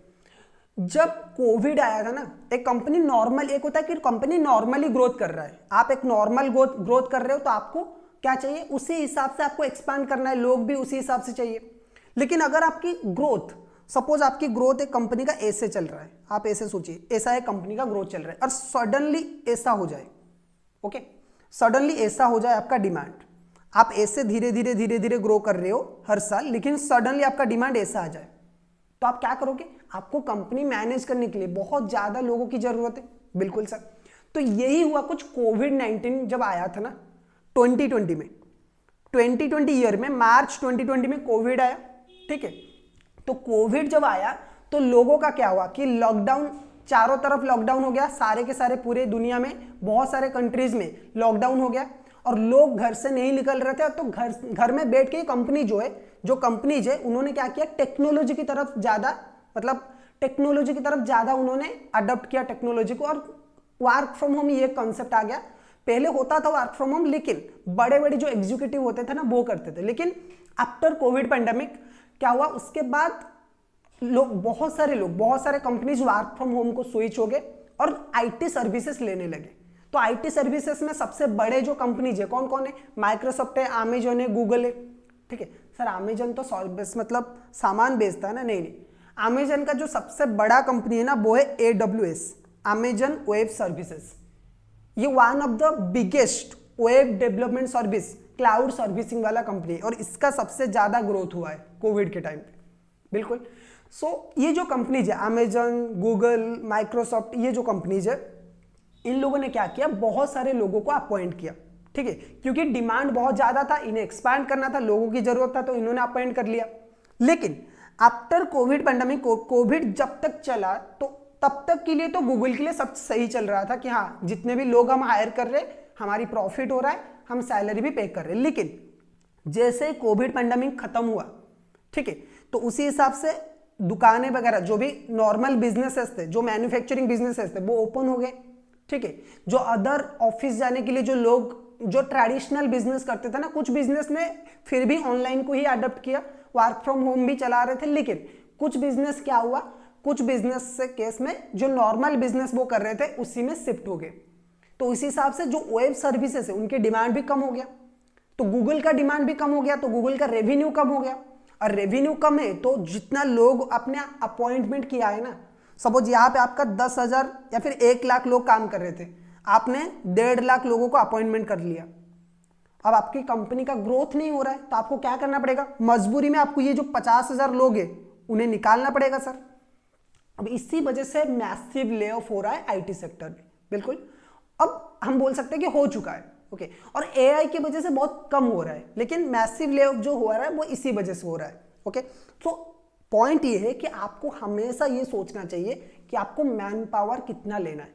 S1: जब कोविड आया था ना, एक कंपनी नॉर्मल, एक होता है कि कंपनी नॉर्मली ग्रोथ कर रहा है, आप एक नॉर्मल ग्रोथ कर रहे हो तो आपको क्या चाहिए, उसी हिसाब से आपको एक्सपांड करना है, लोग भी उसी हिसाब से चाहिए। लेकिन अगर आपकी ग्रोथ, सपोज आपकी ग्रोथ एक कंपनी का ऐसे चल रहा है, आप ऐसे सोचिए ऐसा एक कंपनी का ग्रोथ चल रहा है और सडनली ऐसा हो जाए, ओके, सडनली ऐसा हो जाए आपका डिमांड, आप ऐसे धीरे धीरे धीरे धीरे ग्रो कर रहे हो हर साल, लेकिन सडनली आपका डिमांड ऐसा आ जाए तो आप क्या करोगे, आपको कंपनी मैनेज करने के लिए बहुत ज्यादा लोगों की जरूरत है। बिल्कुल सर, तो यही हुआ कुछ कोविड-19 जब आया था ना 2020 में, 2020 ईयर में, मार्च 2020 में कोविड आया, ठीक है। तो कोविड जब आया तो लोगों का क्या हुआ कि लॉकडाउन, चारों तरफ लॉकडाउन हो गया, सारे के सारे पूरे दुनिया में बहुत सारे कंट्रीज में लॉकडाउन हो गया और लोग घर से नहीं निकल रहे थे, तो घर में बैठ के कंपनी जो कंपनीज है उन्होंने क्या किया, टेक्नोलॉजी की तरफ ज्यादा, मतलब टेक्नोलॉजी की तरफ ज्यादा उन्होंने अडॉप्ट किया टेक्नोलॉजी को, और वर्क फ्रॉम होम ये कंसेप्ट आ गया। पहले होता था वर्क फ्रॉम होम, लेकिन बड़े बड़े जो एग्जीक्यूटिव होते थे ना वो करते थे, लेकिन आफ्टर कोविड पेंडेमिक क्या हुआ, उसके बाद बहुत सारे कंपनीज वर्क फ्रॉम होम को स्विच हो गए और आईटी सर्विसेज लेने लगे। तो आईटी सर्विसेज में सबसे बड़े जो कंपनीज है कौन कौन है, माइक्रोसॉफ्ट है, अमेजॉन है, गूगल है, ठीक है। सर अमेजॉन तो मतलब सामान बेचता है ना, नहीं, अमेजॉन का जो सबसे बड़ा कंपनी है ना वो है AWS, अमेजॉन वेब सर्विसेज। ये one of the biggest web development service, cloud servicing वाला कंपनी है और इसका सबसे ज्यादा ग्रोथ हुआ है कोविड के टाइम पे। बिल्कुल, सो ये जो कंपनीज है अमेजॉन, गूगल, माइक्रोसॉफ्ट, ये जो कंपनीज है इन लोगों ने क्या किया, बहुत सारे लोगों को अपॉइंट किया, ठीक है, क्योंकि डिमांड बहुत ज्यादा था, इन्हें एक्सपैंड करना था, लोगों की जरूरत था, तो इन्होंने अपॉइंट कर लिया। लेकिन आफ्टर कोविड पेंडेमिक, कोविड जब तक चला तो तब तक के लिए तो गूगल के लिए सब सही चल रहा था कि हाँ जितने भी लोग हम हायर कर रहे हैं हमारी प्रॉफिट हो रहा है, हम सैलरी भी पे कर रहे हैं। लेकिन जैसे कोविड पेंडेमिक खत्म हुआ, ठीक है, तो उसी हिसाब से दुकानें वगैरह जो भी नॉर्मल बिजनेसेस थे, जो मैन्युफैक्चरिंग बिजनेसेस थे वो ओपन हो गए, ठीक है। जो अदर ऑफिस जाने के लिए जो लोग जो ट्रेडिशनल बिजनेस करते थे ना, कुछ बिजनेस ने फिर भी ऑनलाइन को ही अडॉप्ट किया, वर्क फ्रॉम होम भी चला रहे थे, लेकिन कुछ बिजनेस क्या हुआ, कुछ बिजनेस से केस में जो नॉर्मल बिजनेस वो कर रहे थे उसी में शिफ्ट हो गए। तो इस हिसाब से जो वेब सर्विसेज है उनके डिमांड भी कम हो गया, तो गूगल का डिमांड भी कम हो गया, तो गूगल का रेवेन्यू कम हो गया, और रेवेन्यू कम है तो जितना लोग अपने अपॉइंटमेंट किया है ना, सपोज यहाँ पे आपका 10,000 या फिर 1 लाख लोग काम कर रहे थे, आपने 1.5 लाख लोगों को अपॉइंटमेंट कर लिया, अब आपकी कंपनी का ग्रोथ नहीं हो रहा है तो आपको क्या करना पड़ेगा, मजबूरी में आपको ये जो 50,000 लोग हैं उन्हें निकालना पड़ेगा सर। अब इसी वजह से मैसिव ले ऑफ हो रहा है आईटी सेक्टर में। बिल्कुल, अब हम बोल सकते हैं कि हो चुका है, ओके, और एआई की वजह से बहुत कम हो रहा है, लेकिन मैसिव ले ऑफ जो हो रहा है वो इसी वजह से हो रहा है, ओके। तो पॉइंट ये है कि आपको हमेशा ये सोचना चाहिए कि आपको मैन पावर कितना लेना है,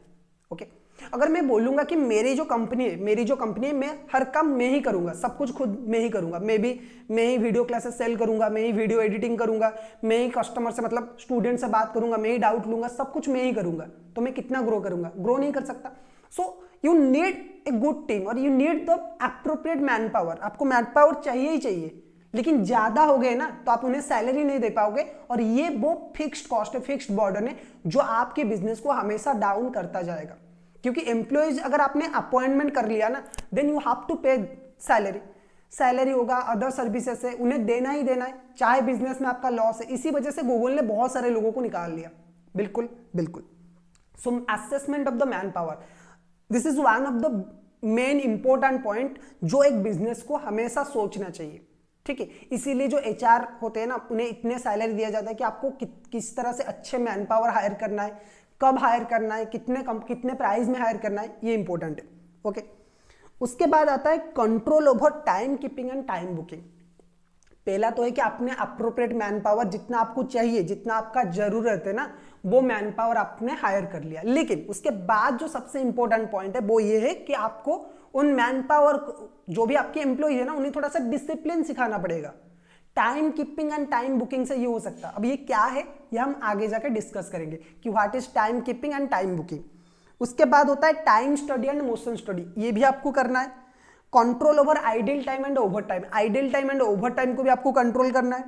S1: ओके। अगर मैं बोलूंगा कि मेरी जो कंपनी है मैं हर काम मैं ही करूंगा, सब कुछ खुद मैं ही करूंगा, मैं ही वीडियो क्लासेस सेल करूंगा, मैं ही वीडियो एडिटिंग करूंगा, मैं ही कस्टमर से मतलब स्टूडेंट से बात करूंगा, मैं ही डाउट लूंगा, सब कुछ मैं ही करूंगा, तो मैं कितना ग्रो करूंगा, ग्रो नहीं कर सकता। So you need a good team और you need the appropriate manpower, आपको मैन पावर चाहिए ही चाहिए, लेकिन ज्यादा हो गए ना तो आप उन्हें सैलरी नहीं दे पाओगे, और ये वो फिक्स्ड कॉस्ट है, फिक्स्ड बर्डन है जो आपके बिजनेस को हमेशा डाउन करता जाएगा। क्योंकि एम्प्लॉयज अगर आपने अपॉइंटमेंट कर लिया ना, देन यू हैव टू पे सैलरी होगा, अदर सर्विसेज है, उन्हें देना ही देना है, चाहे बिजनेस में आपका लॉस है। इसी वजह से गूगल ने बहुत सारे लोगों को निकाल लिया। बिल्कुल बिल्कुल। सो assessment of the man power, this is one of the main important point जो एक बिजनेस को हमेशा सोचना चाहिए, ठीक है। इसीलिए जो एचआर होते हैं ना, उन्हें इतने सैलरी दिया जाता है कि आपको किस तरह से अच्छे मैन पावर हायर करना है, कब हायर करना है, कितने प्राइस में हायर करना है, ये इंपॉर्टेंट है, ओके। उसके बाद आता है control over time keeping and time booking. पहला तो है कि आपने अप्रोप्रिएट मैन पावर जितना आपको चाहिए, जितना आपका जरूरत है ना, वो मैन पावर आपने हायर कर लिया। लेकिन उसके बाद जो सबसे इंपॉर्टेंट पॉइंट है वो ये है कि आपको उन मैन पावर, जो भी आपके एम्प्लॉय है ना, उन्हें थोड़ा सा डिसिप्लिन सिखाना पड़ेगा। Time keeping and time booking से ये हो सकता है। अब ये क्या है ये हम आगे जाकर डिस्कस करेंगे कि what is time keeping and time booking. उसके बाद होता है time study and motion study, ये भी आपको करना है। Control over idle time and over time, idle time and over time को भी आपको कंट्रोल करना है।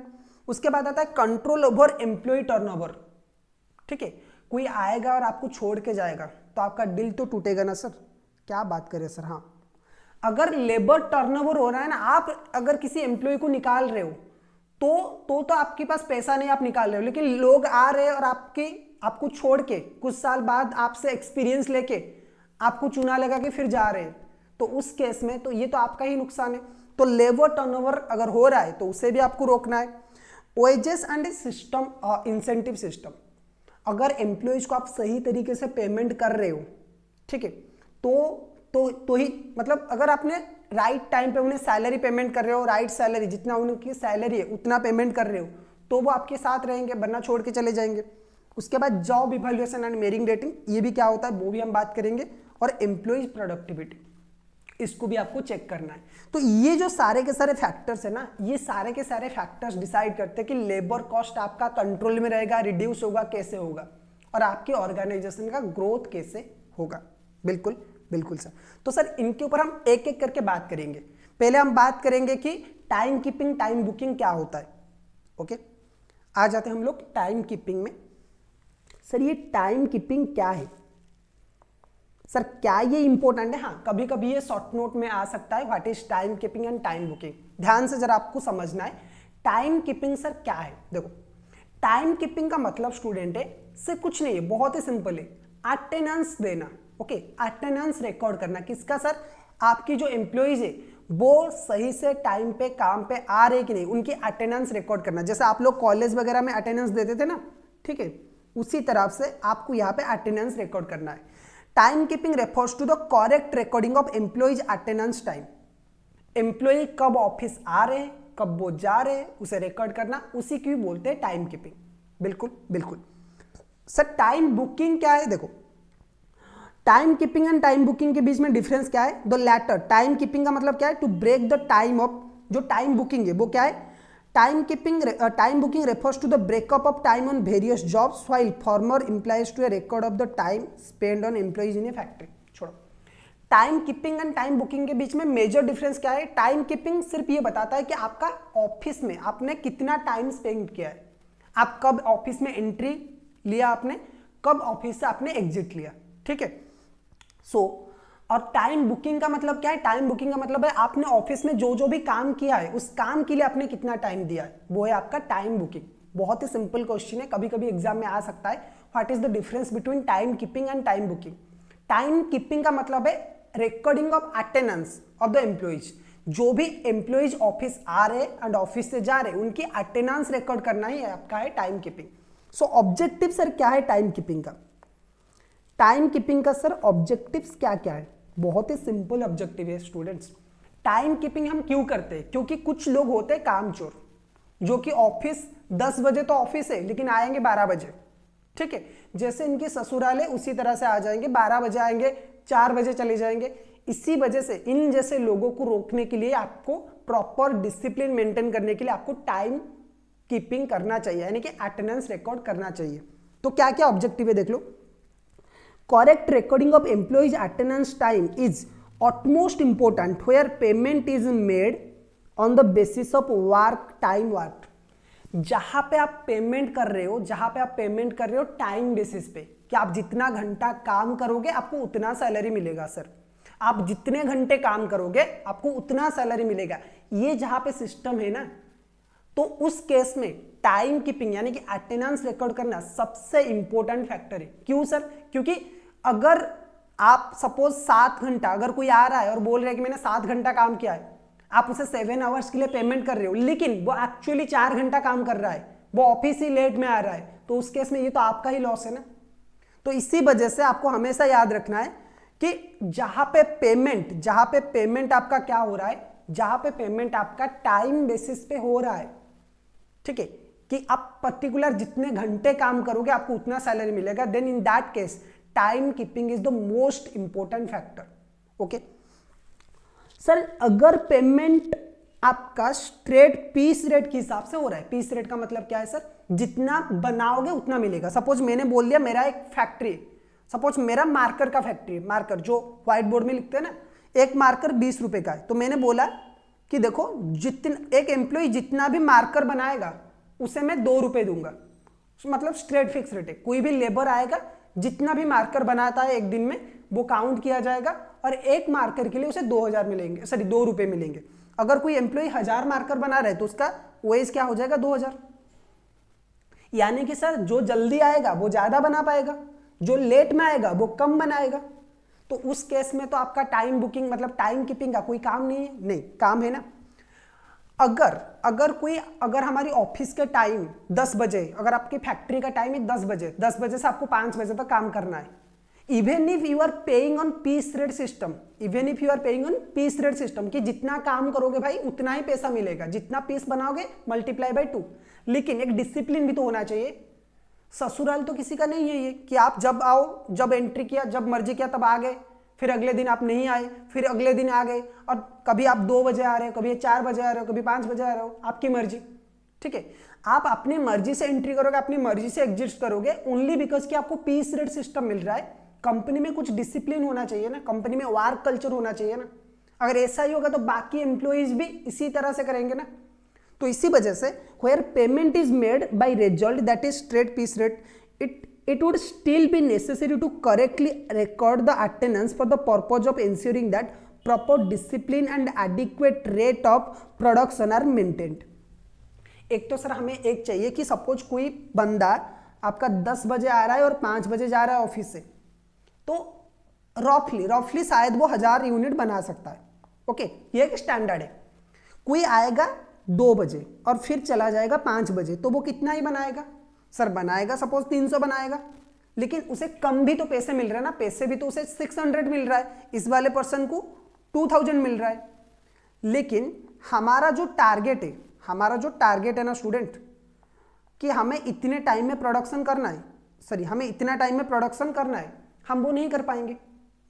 S1: उसके बाद आता है कंट्रोल ओवर एम्प्लॉय टर्नओवर, ठीक है, कोई आएगा और आपको छोड़ के जाएगा तो आपका दिल तो टूटेगा ना सर। क्या बात करें सर। हाँ, अगर लेबर टर्नओवर हो रहा है ना, आप अगर किसी एम्प्लॉय को निकाल रहे हो तो आपके पास पैसा नहीं, आप निकाल रहे हो, लेकिन लोग आ रहे हैं और आपको छोड़ के कुछ साल बाद आपसे एक्सपीरियंस लेके आपको चूना लगा के फिर जा रहे हैं, तो उस केस में तो ये तो आपका ही नुकसान है। तो लेबर टर्नओवर अगर हो रहा है तो उसे भी आपको रोकना है। Wages and system, incentive system, अगर एम्प्लॉयज को आप सही तरीके से पेमेंट कर रहे हो, ठीक है, तो ही मतलब अगर आपने राइट टाइम पे उन्हें सैलरी पेमेंट कर रहे हो, राइट सैलरी, जितना उनकी सैलरी है उतना पेमेंट कर रहे हो, तो वो आपके साथ रहेंगे, वरना छोड़ के चले जाएंगे। उसके बाद job evaluation and merit rating, ये भी क्या होता है वो भी हम बात करेंगे। और एम्प्लॉयज प्रोडक्टिविटी, इसको भी आपको चेक करना है। तो ये जो सारे के सारे फैक्टर्स है ना, ये सारे के सारे फैक्टर्स डिसाइड करते हैं कि लेबर कॉस्ट आपका कंट्रोल में रहेगा, रिड्यूस होगा, कैसे होगा, और आपके ऑर्गेनाइजेशन का ग्रोथ कैसे होगा। बिल्कुल बिल्कुल सर। तो सर इनके ऊपर हम एक एक करके बात करेंगे। पहले हम बात करेंगे कि टाइम कीपिंग, टाइम बुकिंग क्या होता है। ओके, आ जाते हैं हम लोग टाइम कीपिंग में। सर ये टाइम कीपिंग क्या है सर, क्या ये इंपॉर्टेंट है? हाँ, कभी कभी ये शॉर्ट नोट में आ सकता है, what is time keeping and time booking. ध्यान से जरा आपको समझना है टाइम कीपिंग सर क्या है। देखो, टाइम कीपिंग का मतलब स्टूडेंट है से कुछ नहीं है, बहुत ही सिंपल है, अटेंडेंस देना। ओके, अटेंडेंस रिकॉर्ड करना। किसका सर? आपकी जो एम्प्लॉइज है वो सही से टाइम पे काम पे आ रहे कि नहीं, उनकी अटेंडेंस रिकॉर्ड करना। जैसे आप लोग कॉलेज वगैरह में अटेंडेंस देते थे ना, ठीक है, उसी तरह से आपको यहाँ पे अटेंडेंस रिकॉर्ड करना है। Time keeping refers to the correct recording of employees attendance time. Employee कब ऑफिस आ रहे हैं, कब वो जा रहे हैं, उसे रिकॉर्ड करना, उसी की बोलते हैं टाइम कीपिंग। बिल्कुल बिल्कुल सर। टाइम बुकिंग क्या है? देखो, time keeping and time booking के बीच में डिफरेंस क्या है? द लैटर, टाइम कीपिंग का मतलब क्या है? To break the time off, जो टाइम बुकिंग है वो क्या है? Time booking refers to the breakup of time on various jobs, while former implies to a record of the time spent on employees in a factory। छोड़ो, time keeping and time booking के बीच में major difference क्या है? Time keeping सिर्फ ये बताता है कि आपका ऑफिस में आपने कितना टाइम स्पेंड किया है, आप कब ऑफिस में एंट्री लिया, आपने कब ऑफिस से आपने एग्जिट लिया, ठीक है। और टाइम बुकिंग का मतलब क्या है? टाइम बुकिंग का मतलब है आपने ऑफिस में जो जो भी काम किया है उस काम के लिए आपने कितना टाइम दिया है, वो है आपका टाइम बुकिंग। बहुत ही सिंपल क्वेश्चन है, कभी कभी एग्जाम में आ सकता है। What is the difference between time keeping and time booking? Time keeping का मतलब है recording of attendance of the employees. जो भी एम्प्लॉइज ऑफिस आ रहे एंड ऑफिस से जा रहे, उनकी अटेंडेंस रिकॉर्ड करना ही आपका है टाइम कीपिंग। सो ऑब्जेक्टिव सर क्या है टाइम कीपिंग का? टाइम कीपिंग का सर ऑब्जेक्टिव्स क्या क्या है? बहुत ही सिंपल ऑब्जेक्टिव है स्टूडेंट्स। टाइम कीपिंग हम क्यों करते हैं? क्योंकि कुछ लोग होते हैं कामचोर, जो कि ऑफिस 10 बजे तो ऑफिस है लेकिन आएंगे 12 बजे, ठीक है। जैसे इनकी ससुराल है उसी तरह से आ जाएंगे, 12 बजे आएंगे, 4 बजे चले जाएंगे। इसी वजह से इन जैसे लोगों को रोकने के लिए आपको प्रॉपर डिसिप्लिन मेंटेन करने के लिए आपको टाइम कीपिंग करना चाहिए, यानी कि अटेंडेंस रिकॉर्ड करना चाहिए। तो क्या क्या ऑब्जेक्टिव है देख लो। Correct recording of employees attendance time is utmost important where payment is made on the basis of work time worked। जहां पे आप पेमेंट कर रहे हो, टाइम बेसिस पे, कि आप जितना घंटा काम करोगे आपको उतना सैलरी मिलेगा सर। आप जितने घंटे काम करोगे आपको उतना सैलरी मिलेगा, ये जहां पे सिस्टम है ना, तो उस केस में टाइम कीपिंग यानी कि अटेंडेंस रिकॉर्ड करना सबसे इंपॉर्टेंट फैक्टर है। क्यों सर? क्योंकि अगर आप सपोज 7 घंटा, अगर कोई आ रहा है और बोल रहा है कि मैंने 7 घंटा काम किया है, आप उसे 7 आवर्स के लिए पेमेंट कर रहे हो, लेकिन वो एक्चुअली 4 घंटा काम कर रहा है, वो ऑफिस ही लेट में आ रहा है, तो उस केस में ये तो आपका ही लॉस है ना। तो इसी वजह से आपको हमेशा याद रखना है कि जहां पे पेमेंट आपका क्या हो रहा है, जहां पे पेमेंट आपका टाइम बेसिस पे हो रहा है, ठीक है, कि आप पर्टिकुलर जितने घंटे काम करोगे आपको उतना सैलरी मिलेगा, then in that case time keeping is the most important factor. Okay sir, अगर पेमेंट आपका स्ट्रेट पीस रेट के हिसाब से हो रहा है, पीस रेट का मतलब क्या है सर? जितना बनाओगे उतना मिलेगा। सपोज मैंने बोल दिया मेरा एक फैक्ट्री, सपोज मेरा मार्कर का फैक्ट्री, मार्कर जो व्हाइट बोर्ड में लिखते हैं ना, एक मार्कर 20 रुपए का है, तो मैंने बोला कि देखो जितना एक एम्प्लॉय जितना भी मार्कर बनाएगा उसे मैं 2 रुपए दूंगा, मतलब स्ट्रेट फिक्स रेट है, कोई भी लेबर आएगा जितना भी मार्कर बनाता है एक दिन में वो काउंट किया जाएगा और एक मार्कर के लिए उसे 2000 मिलेंगे, सॉरी 2 रुपए मिलेंगे। अगर कोई एम्प्लॉय 1000 मार्कर बना रहे तो उसका वेज क्या हो जाएगा 2000। यानी कि सर जो जल्दी आएगा वो ज्यादा बना पाएगा, जो लेट में आएगा वो कम बनाएगा। तो उस केस में तो आपका टाइम बुकिंग मतलब टाइम कीपिंग का कोई काम नहीं है, नहीं काम है ना। अगर हमारी ऑफिस के टाइम 10 बजे, अगर आपकी फैक्ट्री का टाइम है 10 बजे से आपको 5 बजे तक काम करना है, even if you are paying on piece rate system, कि जितना काम करोगे भाई उतना ही पैसा मिलेगा, जितना पीस बनाओगे मल्टीप्लाई बाय 2। लेकिन एक डिसिप्लिन भी तो होना चाहिए। ससुराल तो किसी का नहीं है ये कि आप जब आओ, जब एंट्री किया, जब मर्जी किया तब आ गए, फिर अगले दिन आप नहीं आए, फिर अगले दिन आ गए, और कभी आप 2 बजे आ रहे हो, कभी 4 बजे आ रहे हो, कभी 5 बजे आ रहे हो, आपकी मर्जी। ठीक है, आप अपनी मर्जी से एंट्री करोगे, अपनी मर्जी से एग्जिस्ट करोगे ओनली बिकॉज कि आपको पीस रेट सिस्टम मिल रहा है। कंपनी में कुछ डिसिप्लिन होना चाहिए ना, कंपनी में वर्क कल्चर होना चाहिए ना। अगर ऐसा ही होगा तो बाकी एम्प्लॉइज भी इसी तरह से करेंगे ना। तो इसी वजह से where payment is made by result that is straight piece rate, it would still be necessary to correctly record the attendance for the purpose of ensuring that proper discipline and adequate rate of production are maintained। एक तो sir हमें एक चाहिए कि suppose कोई बंदा आपका 10 बजे आ रहा है और 5 बजे जा रहा है ऑफिस से, तो रफली शायद वो 1000 यूनिट बना सकता है। ओके, ये एक स्टैंडर्ड है। कोई आएगा 2 बजे और फिर चला जाएगा 5 बजे, तो वो कितना ही बनाएगा सर? बनाएगा सपोज 300 बनाएगा, लेकिन उसे कम भी तो पैसे मिल रहे हैं ना, पैसे भी तो उसे 600 मिल रहा है, इस वाले पर्सन को 2000 मिल रहा है। लेकिन हमारा जो टारगेट है ना स्टूडेंट, कि हमें इतने टाइम में प्रोडक्शन करना है, हमें इतना टाइम में प्रोडक्शन करना है, हम वो नहीं कर पाएंगे।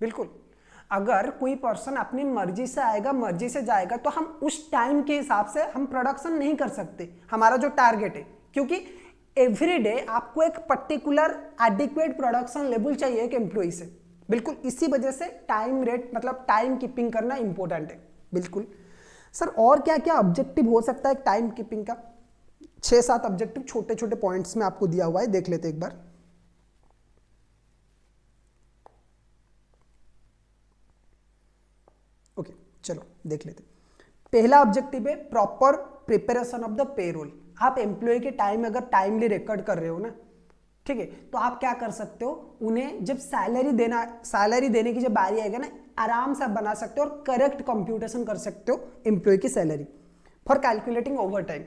S1: बिल्कुल, अगर कोई पर्सन अपनी मर्जी से आएगा, मर्जी से जाएगा, तो हम उस टाइम के हिसाब से हम प्रोडक्शन नहीं कर सकते, हमारा जो टारगेट है। क्योंकि एवरी डे आपको एक पर्टिकुलर एडिक्वेट प्रोडक्शन लेवल चाहिए एक एम्प्लॉय से। बिल्कुल, इसी वजह से टाइम रेट मतलब टाइम कीपिंग करना इंपॉर्टेंट है। बिल्कुल सर, और क्या क्या ऑब्जेक्टिव हो सकता है टाइम कीपिंग का? 6-7 ऑब्जेक्टिव छोटे छोटे पॉइंट्स में आपको दिया हुआ है, देख लेते एक बार। ओके, चलो देख लेते। पहला ऑब्जेक्टिव है proper preparation of the payroll. आप एम्प्लॉय के टाइम अगर टाइमली रिकॉर्ड कर रहे हो ना, ठीक है, तो आप क्या कर सकते हो, उन्हें जब सैलरी देने की जब बारी आएगा ना, आराम से आप बना सकते हो और करेक्ट कंप्यूटेशन कर सकते हो एम्प्लॉय की salary for calculating over time.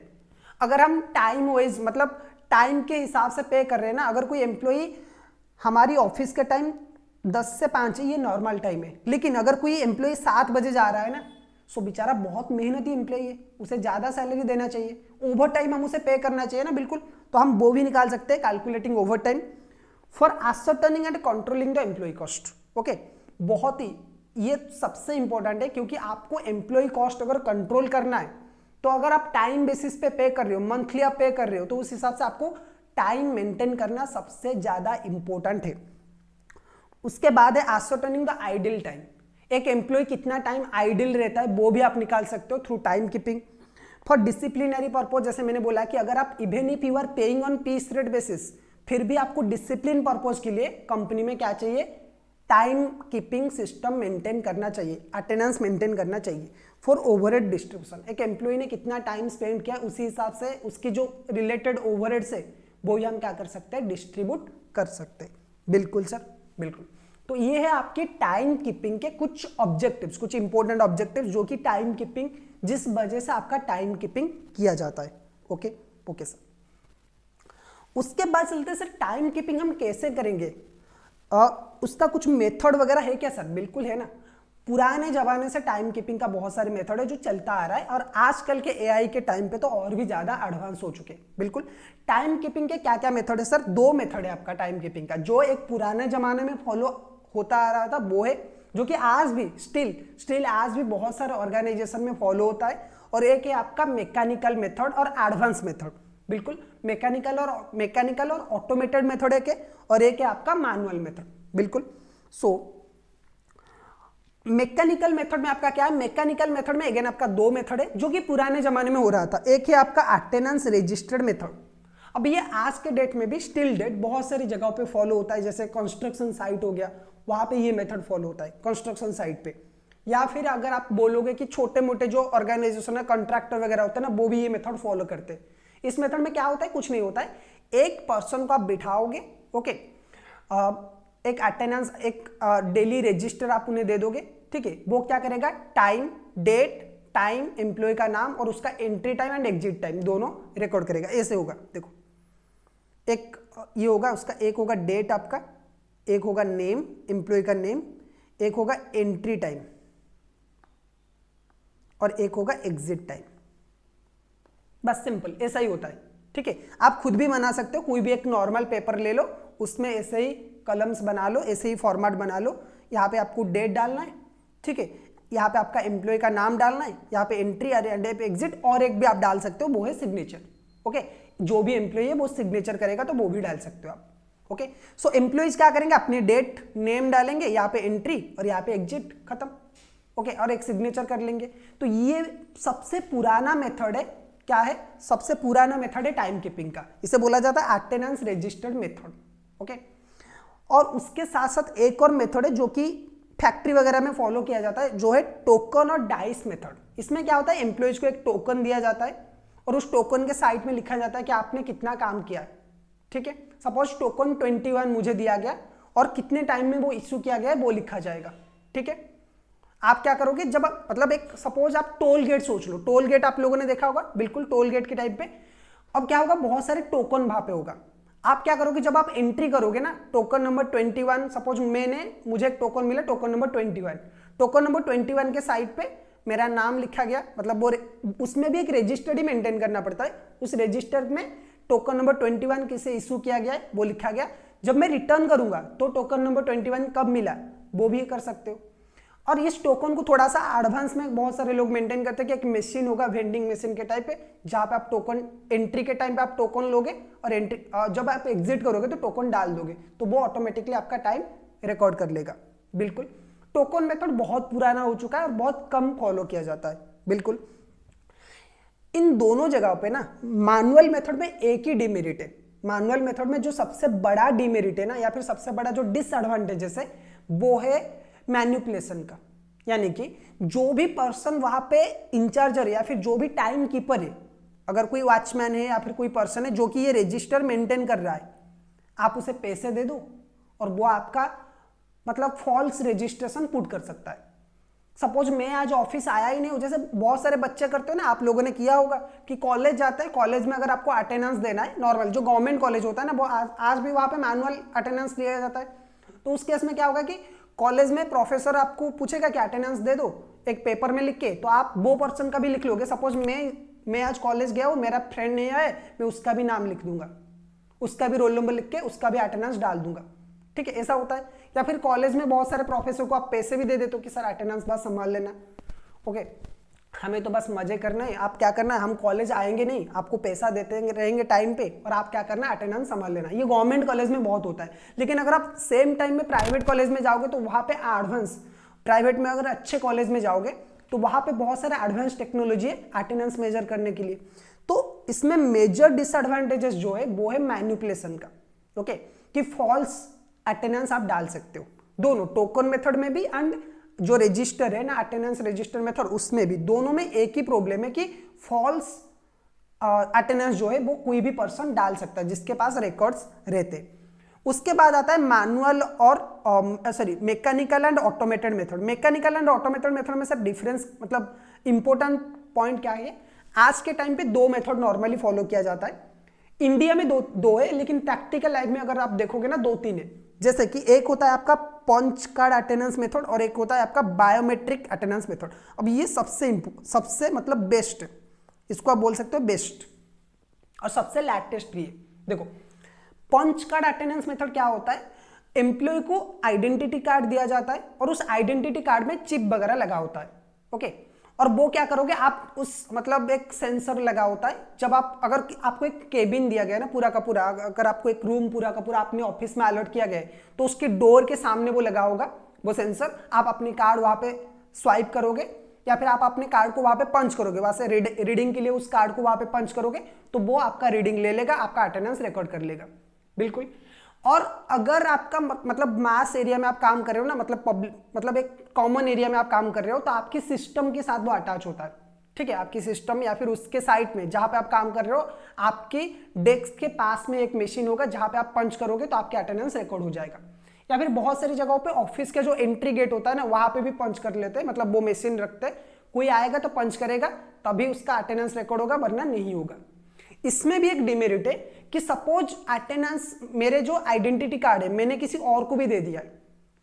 S1: अगर हम टाइम वाइज मतलब टाइम के हिसाब से पे कर रहे हैं ना, अगर कोई एम्प्लॉय हमारी ऑफिस का टाइम 10 से 5 है, ये नॉर्मल टाइम है, लेकिन अगर कोई एम्प्लॉय 7 बजे जा रहा है ना, सो बेचारा बहुत मेहनती एम्प्लॉय है, उसे ज्यादा सैलरी देना चाहिए, ओवर टाइम हम उसे पे करना चाहिए ना। बिल्कुल, तो हम वो भी निकाल सकते हैं, calculating overtime for ascertaining and controlling the employee cost. Okay, बहुत ही ये सबसे इंपॉर्टेंट है, क्योंकि आपको एम्प्लॉय कॉस्ट अगर कंट्रोल करना है, तो अगर आप टाइम बेसिस पे कर रहे हो, मंथली आप पे कर रहे हो, तो उस हिसाब से आपको टाइम मेंटेन करना सबसे ज्यादा इंपॉर्टेंट है। उसके बाद है ascertaining द आइडल टाइम। एक एम्प्लॉय कितना टाइम आइडल रहता है वो भी आप निकाल सकते हो through time keeping. For disciplinary purpose, जैसे मैंने बोला कि अगर आप even if you are paying on piece rate basis, फिर भी आपको डिसिप्लिन पर्पज के लिए कंपनी में क्या चाहिए, टाइम कीपिंग सिस्टम मेंटेन करना चाहिए, अटेंडेंस मेंटेन करना चाहिए। फॉर ओवरहेड डिस्ट्रीब्यूशन, एक एम्प्लॉय ने कितना टाइम स्पेंड किया उसी हिसाब से उसकी जो रिलेटेड ओवरहेड्स है वो ही हम क्या कर सकते हैं, डिस्ट्रीब्यूट कर सकते हैं। बिल्कुल सर, बिल्कुल। तो ये है आपके टाइम कीपिंग के कुछ ऑब्जेक्टिव्स, कुछ इंपॉर्टेंट ऑब्जेक्टिव्स, जो कि टाइम कीपिंग जिस वजह से आपका टाइम कीपिंग किया जाता है। Okay okay sir. उसके बाद चलते हैं सर, टाइम कीपिंग हम कैसे करेंगे, उसका कुछ मेथड वगैरह है क्या सर? बिल्कुल है ना। पुराने जमाने से टाइम कीपिंग का बहुत सारे मेथड है जो चलता आ रहा है, और आजकल के एआई के टाइम पे तो और भी ज्यादा एडवांस हो चुके हैं। बिल्कुल, टाइम कीपिंग के क्या क्या मेथड है सर? 2 मेथड है आपका टाइम कीपिंग का। जो एक पुराने जमाने में फॉलो होता आ रहा था वो है, जो कि आज भी स्टिल आज भी बहुत सारे ऑर्गेनाइजेशन में फॉलो होता है, और एक है आपका मैकेनिकल मेथड और एडवांस मेथड। बिल्कुल, मैकेनिकल और ऑटोमेटेड मेथड एक है, और एक है आपका मैनुअल मेथड। बिल्कुल। सो मैकेनिकल मेथड में आपका क्या है, मैकेनिकल मेथड में अगेन आपका 2 मेथड है जो कि पुराने जमाने में हो रहा था। एक है आपका अटेंडेंस रजिस्टर्ड मेथड, अब ये आज के डेट में भी स्टिल डेट बहुत सारी जगहों पे फॉलो होता है, जैसे कंस्ट्रक्शन साइट हो गया, वहां पे ये मेथड फॉलो होता है कंस्ट्रक्शन साइट पे। या फिर अगर आप बोलोगे कि छोटे मोटे जो ऑर्गेनाइजेशन है, कॉन्ट्रैक्टर वगैरह होते हैं ना, वो भी ये मेथड फॉलो करते हैं। इस मेथड में क्या होता है, कुछ नहीं होता है, एक पर्सन को आप बिठाओगे, ओके, एक अटेंडेंस, एक डेली रजिस्टर आप उन्हें दे दोगे, ठीक है। वो क्या करेगा, टाइम, डेट, टाइम, एम्प्लॉय का नाम और उसका entry time and exit time दोनों रिकॉर्ड करेगा। ऐसे होगा, देखो, एक ये होगा उसका, एक होगा डेट आपका, एक होगा नेम, एम्प्लॉय का नेम, एक होगा एंट्री टाइम और एक होगा एग्जिट टाइम। बस सिंपल ऐसा ही होता है, ठीक है। आप खुद भी बना सकते हो, कोई भी एक नॉर्मल पेपर ले लो, उसमें ऐसे ही कलम्स बना लो, ऐसे ही फॉर्मेट बना लो। यहाँ पे आपको डेट डालना है, ठीक है, यहाँ पे आपका एम्प्लॉय का नाम डालना है, यहाँ पे एंट्री और एग्जिट, और एक भी आप डाल सकते हो, वो है सिग्नेचर, ओके। जो भी एम्प्लॉय है वो सिग्नेचर करेगा तो वो भी डाल सकते हो आप, ओके। सो एम्प्लॉयज क्या करेंगे, अपनी डेट, नेम डालेंगे, यहाँ पे एंट्री और यहाँ पे एग्जिट, खत्म, ओके, और एक सिग्नेचर कर लेंगे। तो ये सबसे पुराना मेथड है, क्या है, सबसे पुराना मेथड है टाइम कीपिंग का, इसे बोला जाता है अटेंडेंस रजिस्टर्ड मेथड, ओके। और उसके साथ साथ एक और मेथड है जो कि फैक्ट्री वगैरह में फॉलो किया जाता है, जो है टोकन और डाइस मेथड। इसमें क्या होता है, एम्प्लॉयज को एक टोकन दिया जाता है और उस टोकन के साइड में लिखा जाता है कि आपने कितना काम किया है, ठीक है। सपोज टोकन 21 मुझे दिया गया और कितने टाइम में वो इश्यू किया गया है वो लिखा जाएगा, ठीक है। आप क्या करोगे, जब मतलब एक सपोज आप टोल गेट सोच लो, टोल गेट आप लोगों ने देखा होगा, बिल्कुल टोल गेट के टाइप पे। अब क्या होगा, बहुत सारे टोकन वहां पे होगा। आप क्या करोगे, जब आप एंट्री करोगे ना, टोकन नंबर 21, सपोज मुझे एक टोकन मिला टोकन नंबर 21, टोकन नंबर 21 के साइड पे मेरा नाम लिखा गया, मतलब वो उसमें भी एक रजिस्टर ही मेंटेन करना पड़ता है, उस रजिस्टर में टोकन नंबर 21 किसे इशू किया गया है वो लिखा गया। जब मैं रिटर्न करूंगा तो टोकन नंबर 21 कब मिला वो भी कर सकते हो। और इस टोकन को थोड़ा सा एडवांस में बहुत सारे लोग मेंटेन करते हैं कि एक मशीन होगा, वेंडिंग मशीन के टाइप पे, जहां पे आप टोकन एंट्री के टाइम पे आप टोकन लोगे और एंट्री जब आप एग्जिट करोगे तो टोकन डाल दोगे, तो वो ऑटोमेटिकली आपका टाइम रिकॉर्ड कर लेगा। बिल्कुल, टोकन मेथड बहुत पुराना हो चुका है और बहुत कम फॉलो किया जाता है। बिल्कुल, इन दोनों जगहों पे ना मैनुअल मेथड में एक ही डिमेरिट है। मैनुअल मेथड में जो सबसे बड़ा डिमेरिट है ना, या फिर सबसे बड़ा जो डिसएडवांटेजेस है, वो है मैनिपुलेशन का। यानी कि जो भी पर्सन वहां पे इंचार्जर है या फिर जो भी टाइम कीपर है, अगर कोई वॉचमैन है या फिर कोई पर्सन है जो कि ये रजिस्टर मेंटेन कर रहा है, आप उसे पैसे दे दो और वो आपका मतलब फॉल्स रजिस्ट्रेशन पुट कर सकता है। सपोज मैं आज ऑफिस आया ही नहीं हूं, जैसे बहुत सारे बच्चे करते हो ना, आप लोगों ने किया होगा कि कॉलेज जाते हैं, कॉलेज में अगर आपको अटेंडेंस देना है, नॉर्मल जो गवर्नमेंट कॉलेज होता है ना, वो आज भी वहां पे मैनुअल अटेंडेंस लिया जाता है। तो उस केस में क्या होगा कि कॉलेज में प्रोफेसर आपको पूछेगा कि अटेंडेंस दे दो एक पेपर में लिख के, तो आप वो पर्सन का भी लिख लोगे। सपोज मैं आज कॉलेज गया हूँ, मेरा फ्रेंड नहीं आया, मैं उसका भी नाम लिख दूंगा, उसका भी रोल नंबर लिख के उसका भी अटेंडेंस डाल दूंगा, ठीक है, ऐसा होता है। या फिर कॉलेज में बहुत सारे प्रोफेसर को आप पैसे भी दे देते हो कि सर अटेंडेंस बस संभाल लेना, ओके, हमें तो बस मजे करना है, आप क्या करना है, हम कॉलेज आएंगे नहीं, आपको पैसा देते रहेंगे टाइम पे, और आप क्या करना है, अटेंडेंस संभाल लेना। ये गवर्नमेंट कॉलेज में बहुत होता है। लेकिन अगर आप सेम टाइम में प्राइवेट कॉलेज में जाओगे तो वहां पे एडवांस, प्राइवेट में अगर अच्छे कॉलेज में जाओगे तो वहां पे बहुत सारे एडवांस टेक्नोलॉजी है अटेंडेंस मेजर करने के लिए। तो इसमें मेजर डिसएडवांटेजेस जो है वो है मैनिपुलेशन का, ओके, कि फॉल्स अटेंडेंस आप डाल सकते हो, दोनों टोकन मेथड में भी एंड जो रजिस्टर है ना, अटेंडेंस रजिस्टर मेथड, उसमें भी, दोनों में एक ही प्रॉब्लम है कि फॉल्स अटेंडेंस जो है वो कोई भी पर्सन डाल सकता है जिसके पास रिकॉर्ड्स रहते। उसके बाद आता है मैनुअल और mechanical and automated method. Mechanical and automated method में सर डिफरेंस, मतलब इंपॉर्टेंट पॉइंट क्या है, आज के टाइम पे दो मेथड नॉर्मली फॉलो किया जाता है। इंडिया में दो है, लेकिन प्रैक्टिकल लाइफ में अगर आप देखोगे ना 2-3 है। जैसे कि एक होता है आपका पंच कार्ड अटेंडेंस मेथड और एक होता है आपका बायोमेट्रिक अटेंडेंस मेथड। अब ये सबसे मतलब बेस्ट, इसको आप बोल सकते हो बेस्ट, और सबसे लेटेस्ट भी है। देखो, पंच कार्ड अटेंडेंस मेथड क्या होता है, एम्प्लॉय को आइडेंटिटी कार्ड दिया जाता है और उस आइडेंटिटी कार्ड में चिप वगैरह लगा होता है, ओके, और वो क्या करोगे आप, उस मतलब एक सेंसर लगा होता है। जब आप, अगर आपको एक केबिन दिया गया ना पूरा का पूरा, अगर आपको एक रूम पूरा का पूरा अपने ऑफिस में अलॉट किया गया है, तो उसके डोर के सामने वो लगा होगा वो सेंसर, आप अपनी कार्ड वहां पे स्वाइप करोगे या फिर आप अपने कार्ड को वहां पे पंच करोगे, वहां से रीडिंग के लिए उस कार्ड को वहां पे पंच करोगे तो वो आपका रीडिंग ले लेगा, आपका अटेंडेंस रिकॉर्ड कर लेगा। बिल्कुल। और अगर आपका मतलब मास एरिया में आप काम कर रहे हो ना, मतलब एक कॉमन एरिया में आप काम कर रहे हो, तो आपकी सिस्टम के साथ वो अटैच होता है, ठीक है। आपकी सिस्टम या फिर उसके साइड में जहां पे आप काम कर रहे हो, आपकी डेस्क के पास में एक मशीन होगा जहां पे आप पंच करोगे तो आपके अटेंडेंस रिकॉर्ड हो जाएगा। या फिर बहुत सारी जगहों पे ऑफिस का जो एंट्री गेट होता है ना, वहां पे भी पंच कर लेते हैं, मतलब वो मशीन रखते हैं, कोई आएगा तो पंच करेगा तभी उसका अटेंडेंस रिकॉर्ड होगा, वरना नहीं होगा। इसमें भी एक डिमेरिट है कि सपोज अटेंडेंस, मेरे जो आइडेंटिटी कार्ड है मैंने किसी और को भी दे दिया है,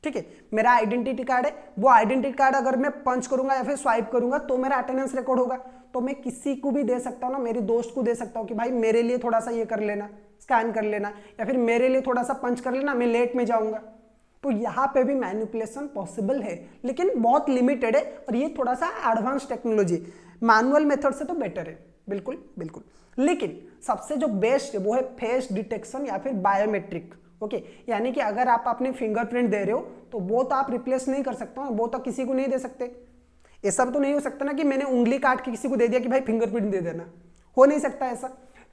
S1: ठीक है, मेरा आइडेंटिटी कार्ड है, वो आइडेंटिटी कार्ड अगर मैं पंच करूंगा या फिर स्वाइप करूंगा तो मेरा अटेंडेंस रिकॉर्ड होगा, तो मैं किसी को भी दे सकता हूं ना, मेरे दोस्त को दे सकता हूं कि भाई मेरे लिए थोड़ा सा ये कर लेना, स्कैन कर लेना, या फिर मेरे लिए थोड़ा सा पंच कर लेना, मैं लेट में जाऊंगा। तो यहाँ पे भी मैनिपुलेशन पॉसिबल है, लेकिन बहुत लिमिटेड है, और ये थोड़ा सा एडवांस टेक्नोलॉजी, मैनुअल मेथड से तो बेटर है। बिल्कुल बिल्कुल। लेकिन सबसे जो बेस्ट है वो है फेस डिटेक्शन या फिर बायोमेट्रिक। ओके, यानी कि अगर आप अपने फिंगरप्रिंट दे रहे हो तो वो तो आप रिप्लेस नहीं कर सकते हो, वो तो किसी को नहीं दे सकते। ऐसा तो नहीं हो सकता ना कि मैंने उंगली काट के किसी को दे दिया कि भाई फिंगरप्रिंट दे देना, हो नहीं सकता ऐसा।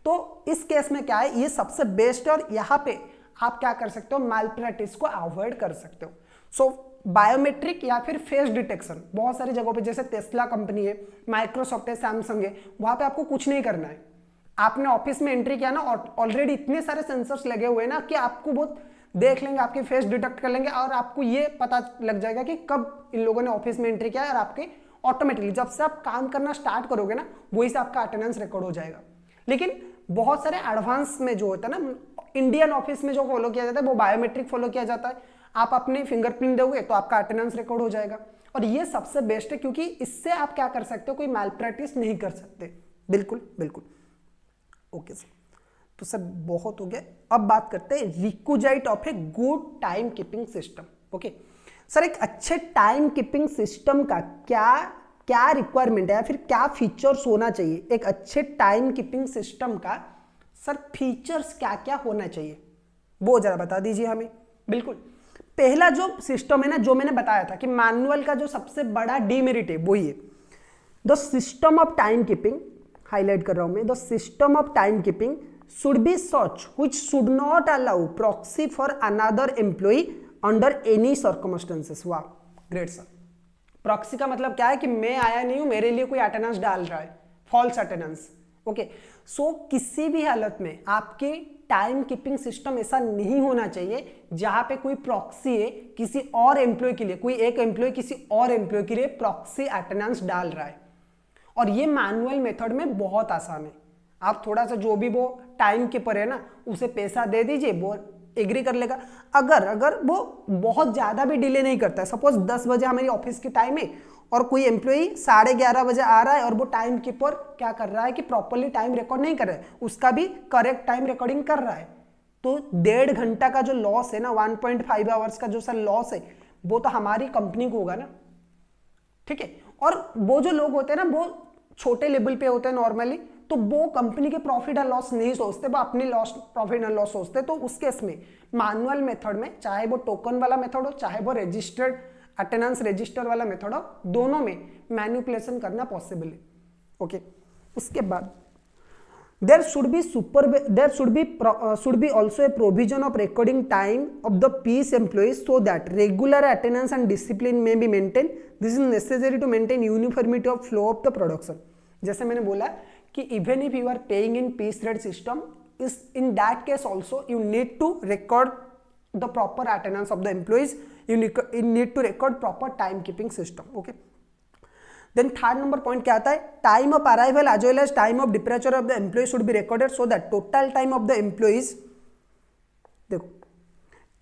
S1: तो इस केस में क्या है, ये सबसे बेस्ट है, और यहाँ पे आप क्या कर सकते हो, मैल प्रैक्टिस को अवॉइड कर सकते हो। सो बायोमेट्रिक या फिर फेस डिटेक्शन बहुत सारी जगहों पे, जैसे टेस्ला कंपनी है, माइक्रोसॉफ्ट है, सैमसंग है, वहां पे आपको कुछ नहीं करना है। आपने ऑफिस में एंट्री किया ना, ऑलरेडी इतने सारे सेंसर्स लगे हुए हैं ना कि आपको बहुत देख लेंगे, आपके फेस डिटेक्ट कर लेंगे, और आपको ये पता लग जाएगा कि कब इन लोगों ने ऑफिस में एंट्री किया है, और आपके ऑटोमेटिकली जब से आप काम करना स्टार्ट करोगे ना, वही से आपका अटेंडेंस रिकॉर्ड हो जाएगा। लेकिन बहुत सारे एडवांस में जो होता है ना, इंडियन ऑफिस में जो फॉलो किया जाता है वो बायोमेट्रिक फॉलो किया जाता है। आप अपने फिंगरप्रिंट दोगे तो आपका अटेंडेंस रिकॉर्ड हो जाएगा, और ये सबसे बेस्ट है, क्योंकि इससे आप क्या कर सकते हो, कोई मैल प्रैक्टिस नहीं कर सकते। बिल्कुल बिल्कुल। ओके सर, तो सर बहुत हो गया, अब बात करते हैं requisite of a good time keeping system. Okay sir, एक अच्छे टाइम कीपिंग सिस्टम का क्या क्या रिक्वायरमेंट है या फिर क्या फीचर्स होना चाहिए, एक अच्छे टाइम कीपिंग सिस्टम का सर फीचर्स क्या क्या होना चाहिए, वो जरा बता दीजिए हमें। बिल्कुल, पहला जो सिस्टम है ना, जो मैंने बताया था कि मैनुअल का जो सबसे बड़ा डीमेरिट है वो ये, the system of time keeping, highlight कर रहा हूं मैं, the system of time keeping should be such which should not allow proxy for another employee under any circumstances. वाह, ग्रेट सर। प्रॉक्सी का मतलब क्या है कि मैं आया नहीं हूं, मेरे लिए कोई अटेंडेंस डाल रहा है, फॉल्स अटेंडेंस। ओके, सो किसी भी हालत में आपके टाइम कीपिंग सिस्टम ऐसा नहीं होना चाहिए जहां पे कोई प्रॉक्सी है किसी और एम्प्लॉय के लिए, कोई एक एम्प्लॉय किसी और एम्प्लॉय के लिए प्रॉक्सी अटेंडेंस डाल रहा है। और ये मैनुअल मेथड में बहुत आसान है, आप थोड़ा सा जो भी वो टाइम कीपर है ना, उसे पैसा दे दीजिए, वो एग्री कर लेगा। अगर वो बहुत ज्यादा भी डिले नहीं करता है, सपोज 10 बजे हमारी ऑफिस की टाइम है और कोई एम्प्लॉई 11:30 बजे आ रहा है, और वो टाइम कीपर क्या कर रहा है कि प्रॉपरली टाइम रिकॉर्ड नहीं कर रहा है, उसका भी करेक्ट टाइम रिकॉर्डिंग कर रहा है, तो 1.5 घंटा का जो लॉस है ना, 1.5 आवर्स का जो सर लॉस है, वो तो हमारी कंपनी को होगा ना। ठीक है, और वो जो लोग होते हैं ना, वो छोटे लेवल पे होते हैं नॉर्मली, तो वो कंपनी के प्रॉफिट एंड लॉस नहीं सोचते, वो अपनी लॉस प्रॉफिट एंड लॉस सोचते। तो उस केस में मैनुअल मेथड में, चाहे वो टोकन वाला मेथड हो, चाहे वो रजिस्टर्ड अटेंडेंस रजिस्टर वाला मेथड हो, दोनों में मैनिपुलेशन करना पॉसिबल है। ओके, उसके बाद there should be also a provision of recording time of the piece employees so that regular attendance and discipline may be maintained. This is necessary to maintain uniformity of flow of the production. जैसे मैंने बोला कि even if you are paying in piece rate system, is in that case also you need to record the proper attendance of the employees. You need to record proper time keeping system. Okay. Then third number point क्या आता है, time of arrival as well as time of departure of the employee should be recorded so that total time of the employees, देखो,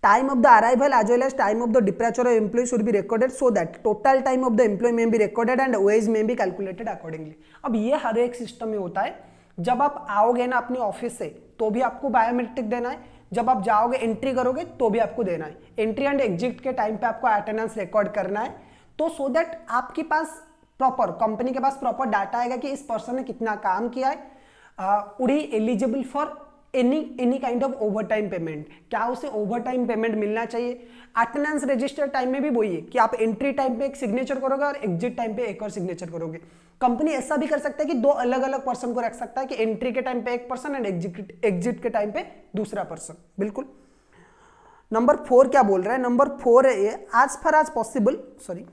S1: time of the arrival as well as time of the departure of employee should be recorded so that total time of the employee may be recorded and wage may be calculated accordingly. अब ये हर एक system में होता है, जब आप आओगे ना अपनी ऑफिस से तो भी आपको बायोमेट्रिक देना है, जब आप जाओगे एंट्री करोगे तो भी आपको देना है, एंट्री एंड एग्जिट के टाइम पे आपको अटेंडेंस रिकॉर्ड करना है, तो सो दैट आपके पास प्रॉपर, कंपनी के पास प्रॉपर डाटा आएगा कि इस पर्सन ने कितना काम किया है, उड़ी eligible for any kind of over time payment, क्या उसे ओवर टाइम पेमेंट मिलना चाहिए। अटेंडेंस रजिस्टर टाइम में भी वही है कि आप एंट्री टाइम पे एक सिग्नेचर करोगे और एग्जिट टाइम पे एक और सिग्नेचर करोगे। कंपनी ऐसा भी कर सकता है कि दो अलग अलग पर्सन को रख सकता है कि एंट्री के टाइम पे एक पर्सन एंड एग्जिट के टाइम पे दूसरा पर्सन। बिल्कुल। नंबर 4 क्या बोल रहा है, नंबर 4 है ये, आज फार आज पॉसिबल, सॉरी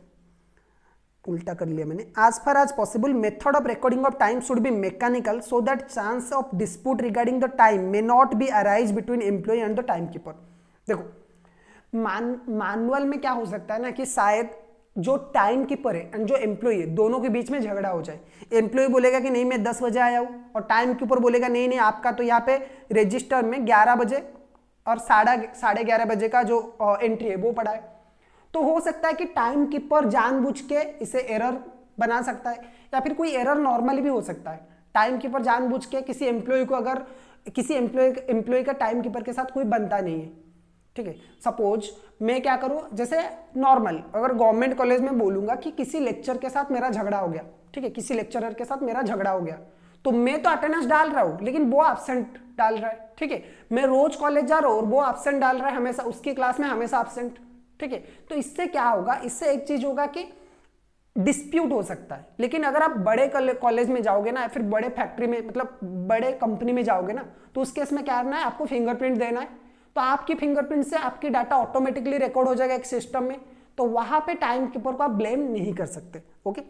S1: उल्टा कर लिया मैंने, as far as possible method of recording of time should be mechanical so that chance of dispute regarding the time may not be arise between employee and the time keeper. देखो manual में क्या हो सकता है ना कि शायद जो टाइम कीपर है एंड जो एम्प्लॉय है दोनों के बीच में झगड़ा हो जाए। एम्प्लॉय बोलेगा कि नहीं मैं 10 बजे आया हूं और टाइम कीपर बोलेगा नहीं नहीं आपका तो यहाँ पे रजिस्टर में 11 बजे और 11:30 बजे का जो एंट्री है वो पड़ा है। तो हो सकता है कि टाइम कीपर जानबूझ के इसे एरर बना सकता है, या फिर कोई एरर नॉर्मली भी हो सकता है। टाइम कीपर जानबूझ के किसी एम्प्लॉय को, अगर किसी एम्प्लॉय का टाइम कीपर के साथ कोई बनता नहीं है, ठीक है, सपोज मैं क्या करूं, जैसे नॉर्मल अगर गवर्नमेंट कॉलेज में बोलूंगा कि किसी लेक्चर के साथ मेरा झगड़ा हो गया, ठीक है, किसी लेक्चरर के साथ मेरा झगड़ा हो गया, तो मैं तो अटेंडेंस डाल रहा हूं लेकिन वो एब्सेंट डाल रहा है, ठीक है, मैं रोज कॉलेज जा रहा हूं और वो एब्सेंट डाल रहा है हमेशा, उसकी क्लास में हमेशा एब्सेंट, ठीक है। तो इससे क्या होगा, इससे एक चीज होगा कि डिस्प्यूट हो सकता है। लेकिन अगर आप बड़े कॉलेज में जाओगे ना, या फिर बड़े फैक्ट्री में, मतलब बड़े कंपनी में जाओगे ना, तो उस केस में क्या करना है, आपको फिंगरप्रिंट देना है, तो आपकी फिंगरप्रिंट से आपकी डाटा ऑटोमेटिकली रिकॉर्ड हो जाएगा एक सिस्टम में, तो वहां पे टाइम कीपर को आप ब्लेम नहीं कर सकते। ओके,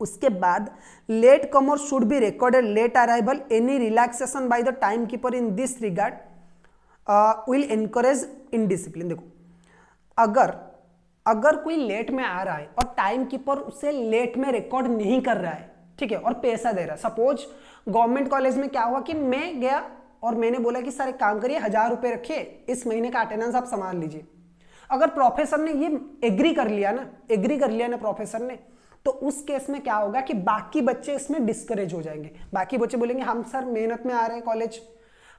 S1: उसके बाद late comer should be recorded late arrival, any relaxation by the time keeper in this regard will encourage indiscipline. देखो अगर कोई लेट में आ रहा है और टाइम कीपर उसे लेट में रिकॉर्ड नहीं कर रहा है, ठीक है, और पैसा दे रहा है, सपोज गवर्नमेंट कॉलेज में क्या हुआ कि मैं गया और मैंने बोला कि सर एक काम करिए 1000 रुपए रखिए, इस महीने का अटेंडेंस आप संभाल लीजिए। अगर प्रोफेसर ने ये एग्री कर लिया ना प्रोफेसर ने, तो उस केस में क्या होगा कि बाकी बच्चे इसमें डिस्करेज हो जाएंगे। बाकी बच्चे बोलेंगे हम सर मेहनत में आ रहे हैं कॉलेज,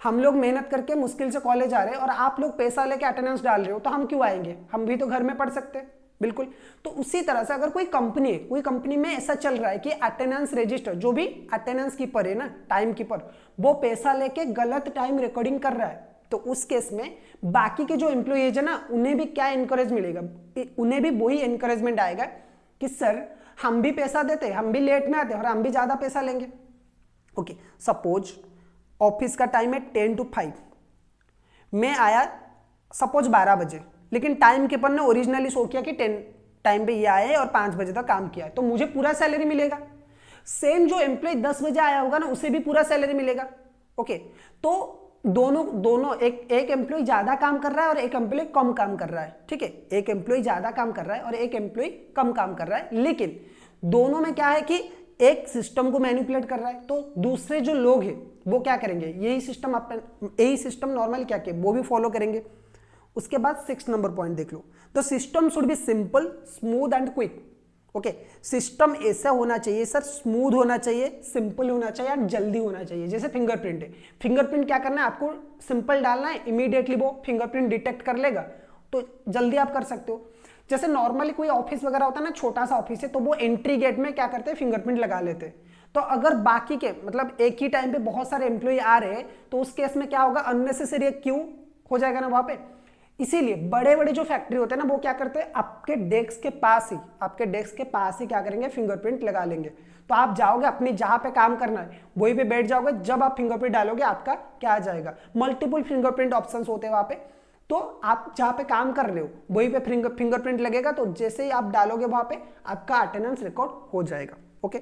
S1: हम लोग मेहनत करके मुश्किल से कॉलेज आ रहे हैं और आप लोग पैसा लेके अटेंडेंस डाल रहे हो, तो हम क्यों आएंगे, हम भी तो घर में पढ़ सकते हैं। बिल्कुल। तो उसी तरह से अगर कोई कंपनी में ऐसा चल रहा है कि अटेंडेंस रजिस्टर, जो भी अटेंडेंस कीपर है ना, टाइम कीपर, वो पैसा लेके गलत टाइम रिकॉर्डिंग कर रहा है, तो उस केस में बाकी के जो एम्प्लॉइज है ना, उन्हें भी क्या एनकरेज मिलेगा, उन्हें भी वही एनकरेजमेंट आएगा कि सर हम भी पैसा देते, हम भी लेट में आते और हम भी ज्यादा पैसा लेंगे। ओके, सपोज ऑफिस का टाइम है 10 to 5, मैं आया सपोज 12 बजे, लेकिन टाइम कीपर ने ओरिजिनली शो किया कि 10 टाइम पे ये आए और 5 बजे तक काम किया है, तो मुझे पूरा सैलरी मिलेगा। सेम जो एम्प्लॉय 10 बजे आया होगा ना, उसे भी पूरा सैलरी मिलेगा। ओके, तो दोनों एक एम्प्लॉय ज्यादा काम कर रहा है और एक एम्प्लॉय कम काम कर रहा है, ठीक है, एक एम्प्लॉय ज्यादा काम कर रहा है और एक एम्प्लॉय कम काम कर रहा है, लेकिन दोनों में क्या है कि एक सिस्टम को मैनिपुलेट कर रहा है, तो दूसरे जो लोग हैं वो क्या करेंगे, यही सिस्टम नॉर्मल क्या के वो भी फॉलो करेंगे। उसके बाद 6 नंबर पॉइंट देख लो, तो system should B simple, smooth and quick. Okay, system ऐसा होना चाहिए सर, स्मूथ होना चाहिए, सिंपल होना चाहिए और जल्दी होना चाहिए। जैसे फिंगरप्रिंट है, फिंगरप्रिंट क्या करना है, आपको सिंपल डालना है, इमीडिएटली वो फिंगरप्रिंट डिटेक्ट कर लेगा, तो जल्दी आप कर सकते हो। जैसे नॉर्मली कोई ऑफिस वगैरह होता है ना, छोटा सा ऑफिस है, तो वो एंट्री गेट में क्या करते हैं, फिंगरप्रिंट लगा लेते हैं। तो अगर बाकी के मतलब एक ही टाइम पे बहुत सारे एम्प्लॉय आ रहे हैं, तो उस केस में क्या होगा, अननेसेसरी क्यू हो जाएगा ना वहां पे। इसीलिए बड़े बड़े जो फैक्ट्री होते हैं ना, वो क्या करते हैं, आपके डेस्क के पास ही क्या करेंगे, फिंगरप्रिंट लगा लेंगे। तो आप जाओगे अपनी जहां पे काम करना है वहीं पे बैठ जाओगे, जब आप फिंगरप्रिंट डालोगे आपका क्या आ जाएगा, मल्टीपल फिंगरप्रिंट ऑप्शंस होते हैं वहां पे, तो आप जहां पे काम कर रहे हो वहीं पे फिंगरप्रिंट लगेगा, तो जैसे ही आप डालोगे वहां पे आपका अटेंडेंस रिकॉर्ड हो जाएगा। Okay,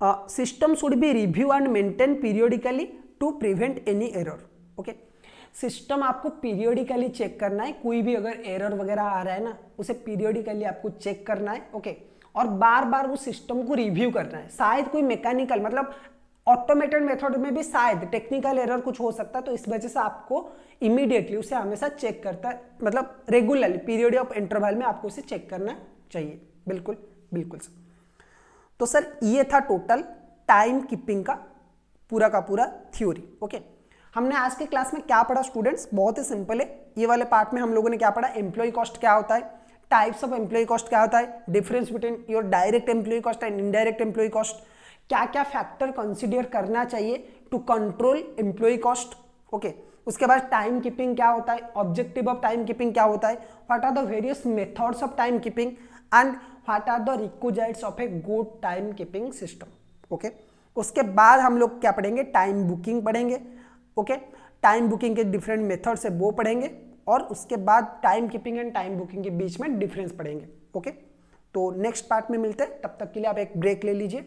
S1: system should be review and maintain periodically to prevent any error. Okay, system आपको पीरियडिकली चेक करना है, कोई भी अगर एरर वगैरह आ रहा है ना, उसे पीरियडिकली आपको चेक करना है। ओके, और बार बार वो सिस्टम को रिव्यू करना है। शायद कोई मैकेनिकल मतलब ऑटोमेटेड मेथड में भी शायद टेक्निकल एरर कुछ हो सकता है, तो इस वजह से आपको इमीडिएटली उसे हमेशा चेक करता है, मतलब रेगुलरली पीरियड ऑफ इंटरवल में आपको उसे चेक करना चाहिए। बिल्कुल बिल्कुल सर। तो सर ये था टोटल टाइम कीपिंग का पूरा थ्योरी। ओके, हमने आज के क्लास में क्या पढ़ा स्टूडेंट्स, बहुत ही सिंपल है। ये वाले पार्ट में हम लोगों ने क्या पढ़ा, एम्प्लॉय कॉस्ट क्या होता है, टाइप्स ऑफ एम्प्लॉय कॉस्ट क्या होता है, difference between your direct employ cost and indirect employee cost, क्या क्या फैक्टर कंसीडर करना चाहिए to control employee cost. Okay, उसके बाद टाइम कीपिंग क्या होता है, ऑब्जेक्टिव ऑफ टाइम कीपिंग क्या होता है, what are the various methods of time keeping and what are the requisites of a good time keeping system. Okay, उसके बाद हम लोग क्या पढ़ेंगे, टाइम बुकिंग पढ़ेंगे। ओके, टाइम बुकिंग के डिफरेंट मेथड्स है वो पढ़ेंगे, और उसके बाद time keeping and time booking के बीच में डिफरेंस पढ़ेंगे। ओके, तो नेक्स्ट पार्ट में मिलते हैं, तब तक के लिए आप एक ब्रेक ले लीजिए।